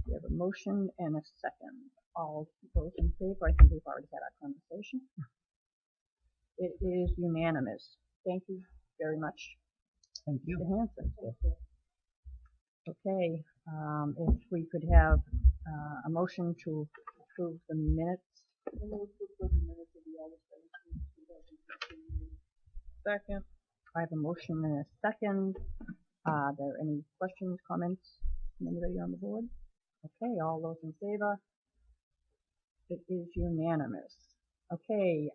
We have a motion and a second. All those in favor? I think we've already had our conversation. It is unanimous. Thank you very much. Thank you. Mr. Hanson. Okay, if we could have a motion to approve the minutes. Second. I have a motion and a second. Are there any questions, comments from anybody on the board? Okay, all those in favor? It is unanimous. Okay,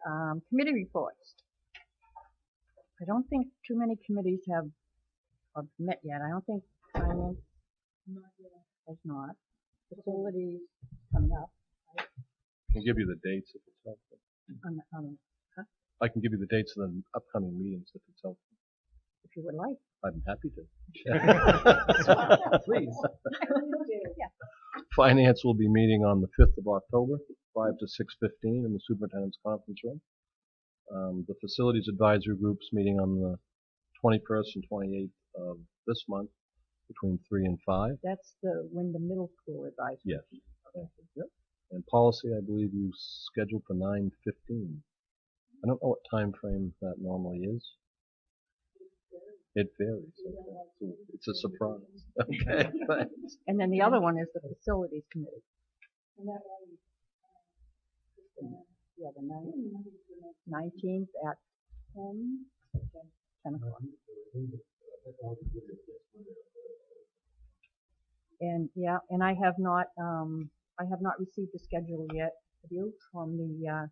committee reports. I don't think too many committees have met yet. I don't think finance has not. Facilities coming up. I can give you the dates if it's helpful. I can give you the dates of the upcoming meetings if it's helpful. If you would like. I'm happy to. Please. Yeah. Finance will be meeting on the 5th of October, 5 to 6:15 in the superintendent's conference room. The facilities advisory group's meeting on the 21st and 28th of this month between 3 and 5. That's the Wyndham Middle School advisory. Yes. Okay. Yep. And policy, I believe you scheduled for 9:15. I don't know what time frame that normally is. It varies. Okay. It's a surprise. Okay, thanks. And then the other one is the facilities committee. Yeah, the 19th at 10 o'clock. And yeah, and I have not received a schedule yet. Have you? From the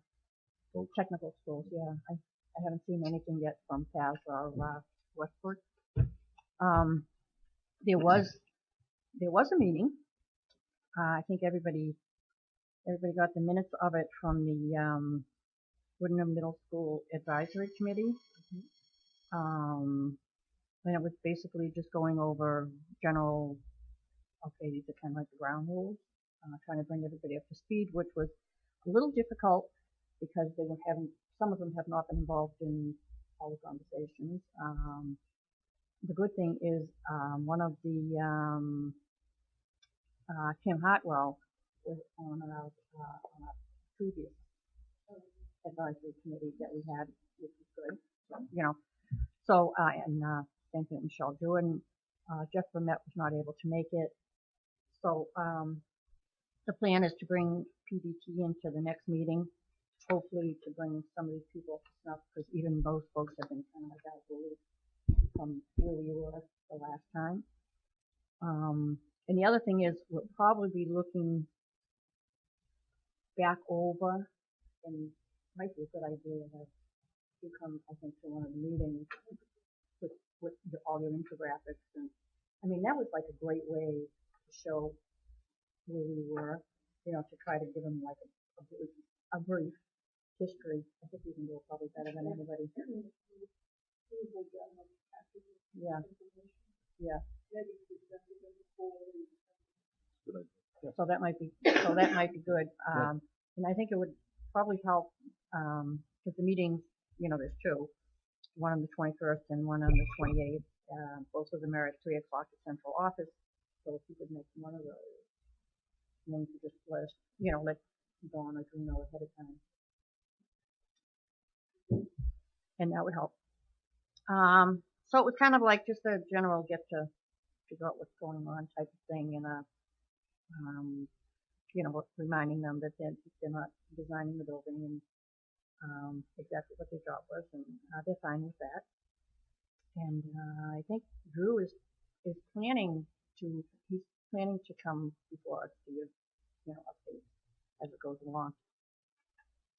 technical schools? Yeah, I haven't seen anything yet from Taz or Westport. There was a meeting. I think everybody got the minutes of it from the Wyndham Middle School Advisory Committee. And it was basically just going over general, okay, these are kind of like the ground rules, trying to bring everybody up to speed, which was a little difficult because some of them have not been involved in all the conversations. The good thing is one of the Kim Hartwell was on our previous advisory committee that we had, which was good. So, and thank you, Michelle Jordan. Jeff Vermette was not able to make it. So the plan is to bring PDT into the next meeting, hopefully to bring some of these people up to snuff, because even those folks have been kind of like out of the loop from where we were the last time. And the other thing is we'll probably be looking back over, and it might be a good idea to come, I think, to one of the meetings with all your infographics. And I mean, that was like a great way to show where we were, to try to give them like a brief history. I think we can do it probably better than anybody. Yeah. Yeah. So that might be good. And I think it would probably help, because the meetings, there's two, one on the 21st and one on the 28th. Both of them are at 3 o'clock at central office. So if you could make one of those, and then you could just let us, let Dawn or Drew know ahead of time. And that would help. So it was kind of like just a general get to figure out what's going on type of thing, and reminding them that they're not designing the building and exactly what their job was, and they're fine with that. And I think Drew is planning to come before us to give updates as it goes along.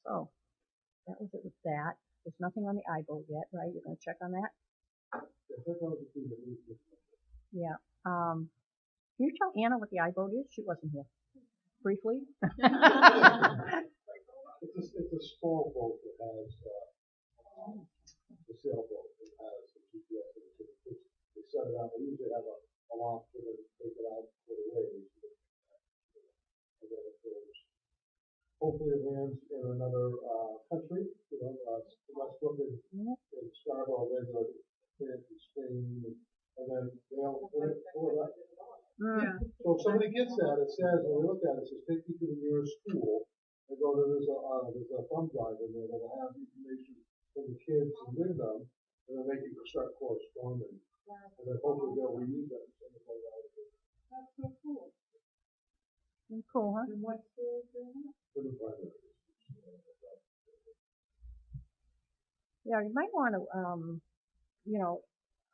So that was it with that. There's nothing on the iBoat yet, right? You're going to check on that? Yeah. Can you tell Anna what the iBoat is? She wasn't here. Briefly. It's a small boat that has a sailboat that has a GPS. They set it out. They usually have a lock for them to take it out for the waves. And then it goes. Hopefully it lands in another country, Westbrook and Scarborough, France and Spain, and then they'll that. Yeah. So if somebody gets that, it says, when they look at it, it says, take you to the nearest school, and go to, there's a thumb drive in there that'll have information from the kids and with them, and then they can start corresponding, and then hopefully they'll reuse that. That's so cool. Cool, huh? And what school is doing that? For the primary. Yeah, you might want to,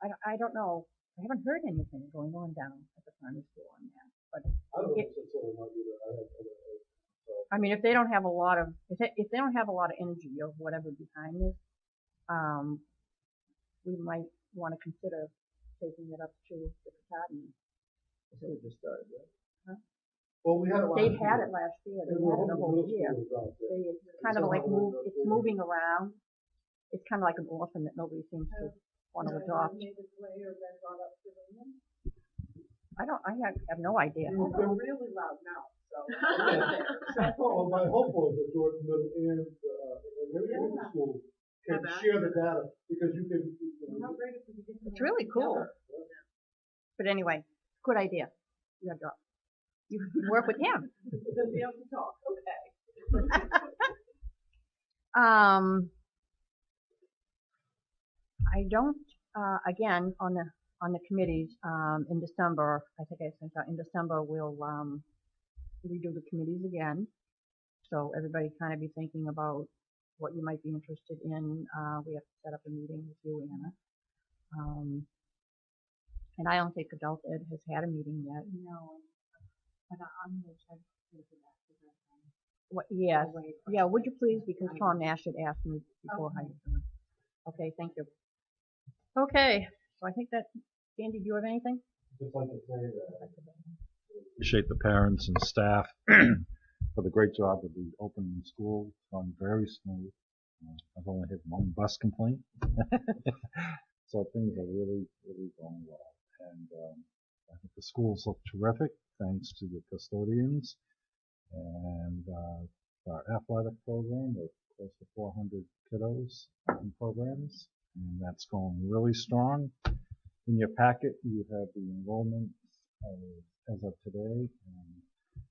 I don't know. I haven't heard anything going on down at the primary school on that. But I don't know if it's or not either. I mean, if they don't have a lot of energy or whatever behind this, we might want to consider taking it up to the academy. I think it just started, right? Huh? Well, we had it last They year. had it last year. They had it the whole year. It's kind of like it's moving around. It's kind of like an orphan that nobody seems to want to adopt. I have no idea. They're really loud now, so. Well, my hope was that Jordan Middle and maybe the school can share the data, because you can. It's really cool. But anyway, good idea. You have job. You can work with him. Then be able to talk. Okay. I don't. Again, on the committees, in December, I think I sent out in December, we'll redo the committees again. So everybody kind of be thinking about what you might be interested in. We have to set up a meeting with you, Anna. And I don't think Adult Ed has had a meeting yet. No, but I'm going to try to do that. What? Yes. Yeah. Would you please? Because Tom Nash had asked me before how you're doing. Okay. Thank you. Okay. So I think that. Sandy, do you have anything? Just like to say that. Appreciate the parents and staff for the great job of the opening school. It's gone very smooth. I've only had one bus complaint. So things are really, really going well. And I think the schools look terrific, thanks to the custodians and our athletic program with close to 400 kiddos in programs, and that's going really strong. In your packet, you have the enrollment as of today.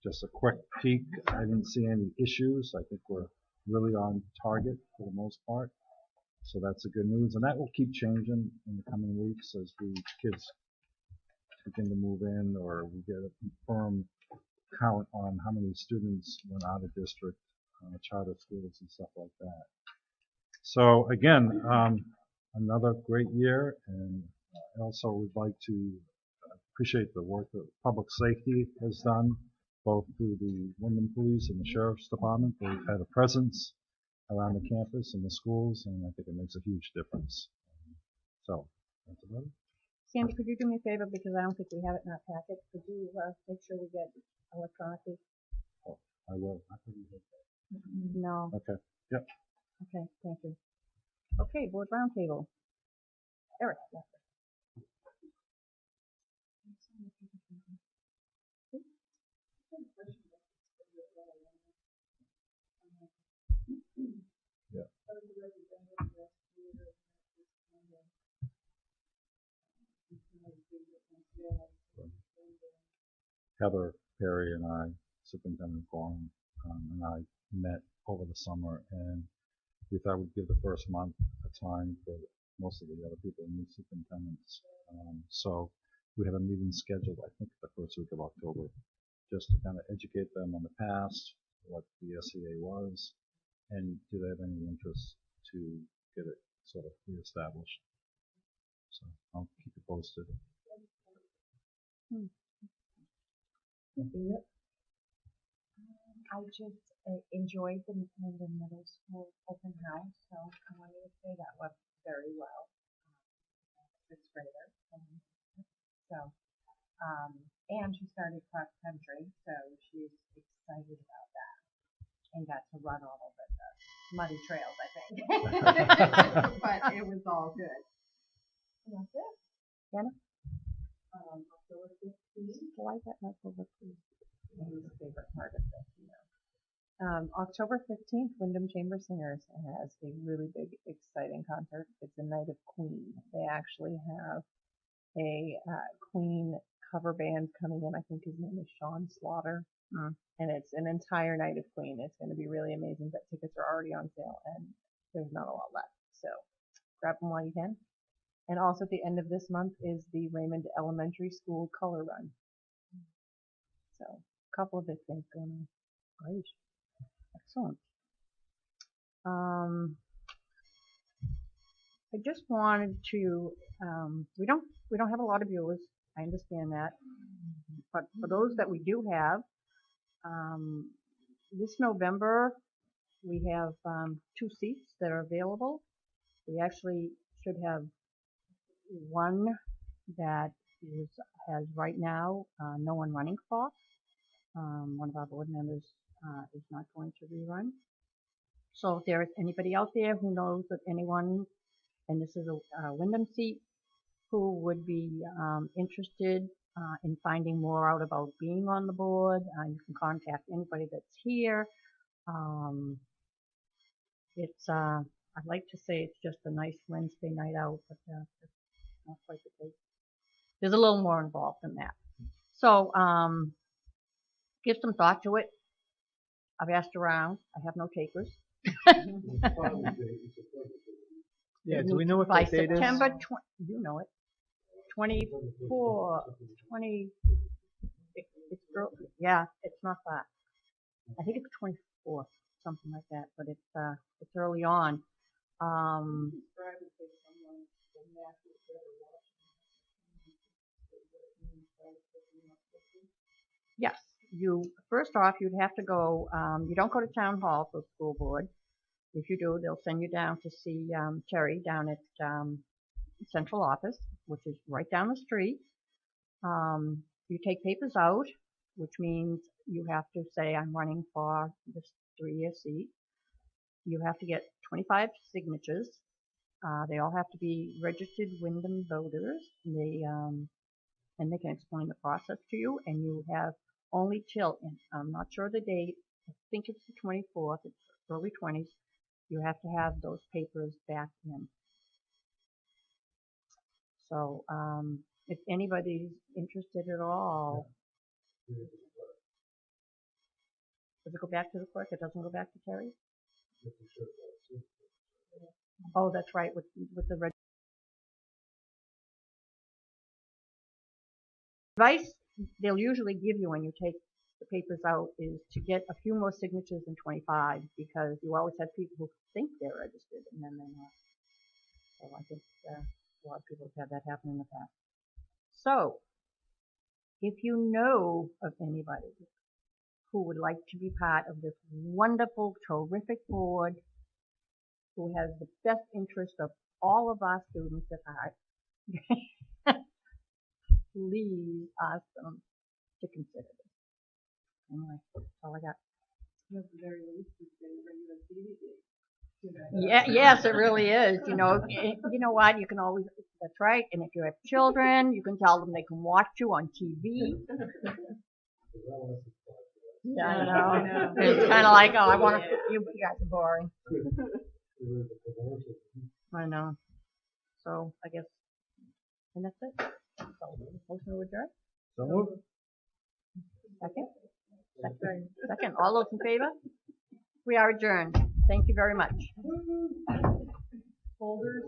Just a quick peek. I didn't see any issues. I think we're really on target for the most part. So that's the good news, and that will keep changing in the coming weeks as the kids begin to move in, or we get a firm count on how many students went out of district, charter schools and stuff like that. So again, another great year, and I also would like to appreciate the work that public safety has done, both through the Wyndham Police and the Sheriff's Department. They've had a presence around the campus and the schools, and I think it makes a huge difference. So, that's about it. Sandy, could you do me a favor, because I don't think we have it in our packet? Could you make sure we get electronically? Oh, I will. I think you did that. No. Okay. Yep. Okay, thank you. Okay, board roundtable. Eric. Heather Perry and I, Superintendent Gorham, and I met over the summer, and we thought we'd give the first month a time for most of the other people, new superintendents. So we have a meeting scheduled, I think, the first week of October, just to kind of educate them on the past, what the SEA was, and do they have any interest to get it sort of reestablished. So I'll keep you posted. I just enjoyed the middle school open house, so I wanted to say that went very well. Sixth grader, and she started cross country, so she's excited about that, and got to run all over the muddy trails, I think. But it was all good. And that's it. Jenna? October 15th. Why is that not over, please? Amy's favorite part of this, October 15th, Wyndham Chamber Singers has a really big, exciting concert. It's a night of Queen. They actually have a Queen cover band coming in. I think his name is Sean Slaughter. And it's an entire night of Queen. It's going to be really amazing, but tickets are already on sale, and there's not a lot left. So grab them while you can. And also at the end of this month is the Raymond Elementary School Color Run. So a couple of big things going on. Great. Excellent. I just wanted to, we don't have a lot of viewers. I understand that. But for those that we do have, this November we have 2 seats that are available. We actually should have one that has right now no one running for. One of our board members is not going to rerun. So if there is anybody out there who knows of anyone, and this is a Wyndham seat, who would be interested in finding more out about being on the board, you can contact anybody that's here. It's I'd like to say it's just a nice Wednesday night out, but that's not quite the case. There's a little more involved than that. So give some thought to it. I've asked around. I have no takers. Yeah, do we know what by that date is? September 20, you know it. 24, 20. It's early. Yeah, it's not that. I think it's 24, something like that. But it's early on. Yes, you first off you'd have to go. You don't go to town hall for school board. If you do, they'll send you down to see Terry down at central office, which is right down the street. You take papers out, which means you have to say I'm running for this 3-year seat. You have to get 25 signatures. They all have to be registered Wyndham voters. And they can explain the process to you. And you have only till, I'm not sure the date, I think it's the 24th, it's early 20s. You have to have those papers back in. So if anybody's interested at all, does it go back to the clerk? It doesn't go back to Terry? Oh, that's right, with the advice they'll usually give you when you take the papers out is to get a few more signatures than 25, because you always have people who think they're registered and then they're not. So I think a lot of people have had that happen in the past. So if you know of anybody who would like to be part of this wonderful, terrific board, who has the best interest of all of our students at heart, please ask them to consider this. Anyway, that's all I got. At the very least, it's a regular TV gig. Yeah, yes, it really is. You know what? You can always, that's right. And if you have children, you can tell them they can watch you on TV. Yeah, I know. It's kind of like, oh, I want to, you guys are boring. I know. So, I guess, and that's it. So, motion to adjourn? So moved. Second? Second. All those in favor? We are adjourned. Thank you very much. Folders.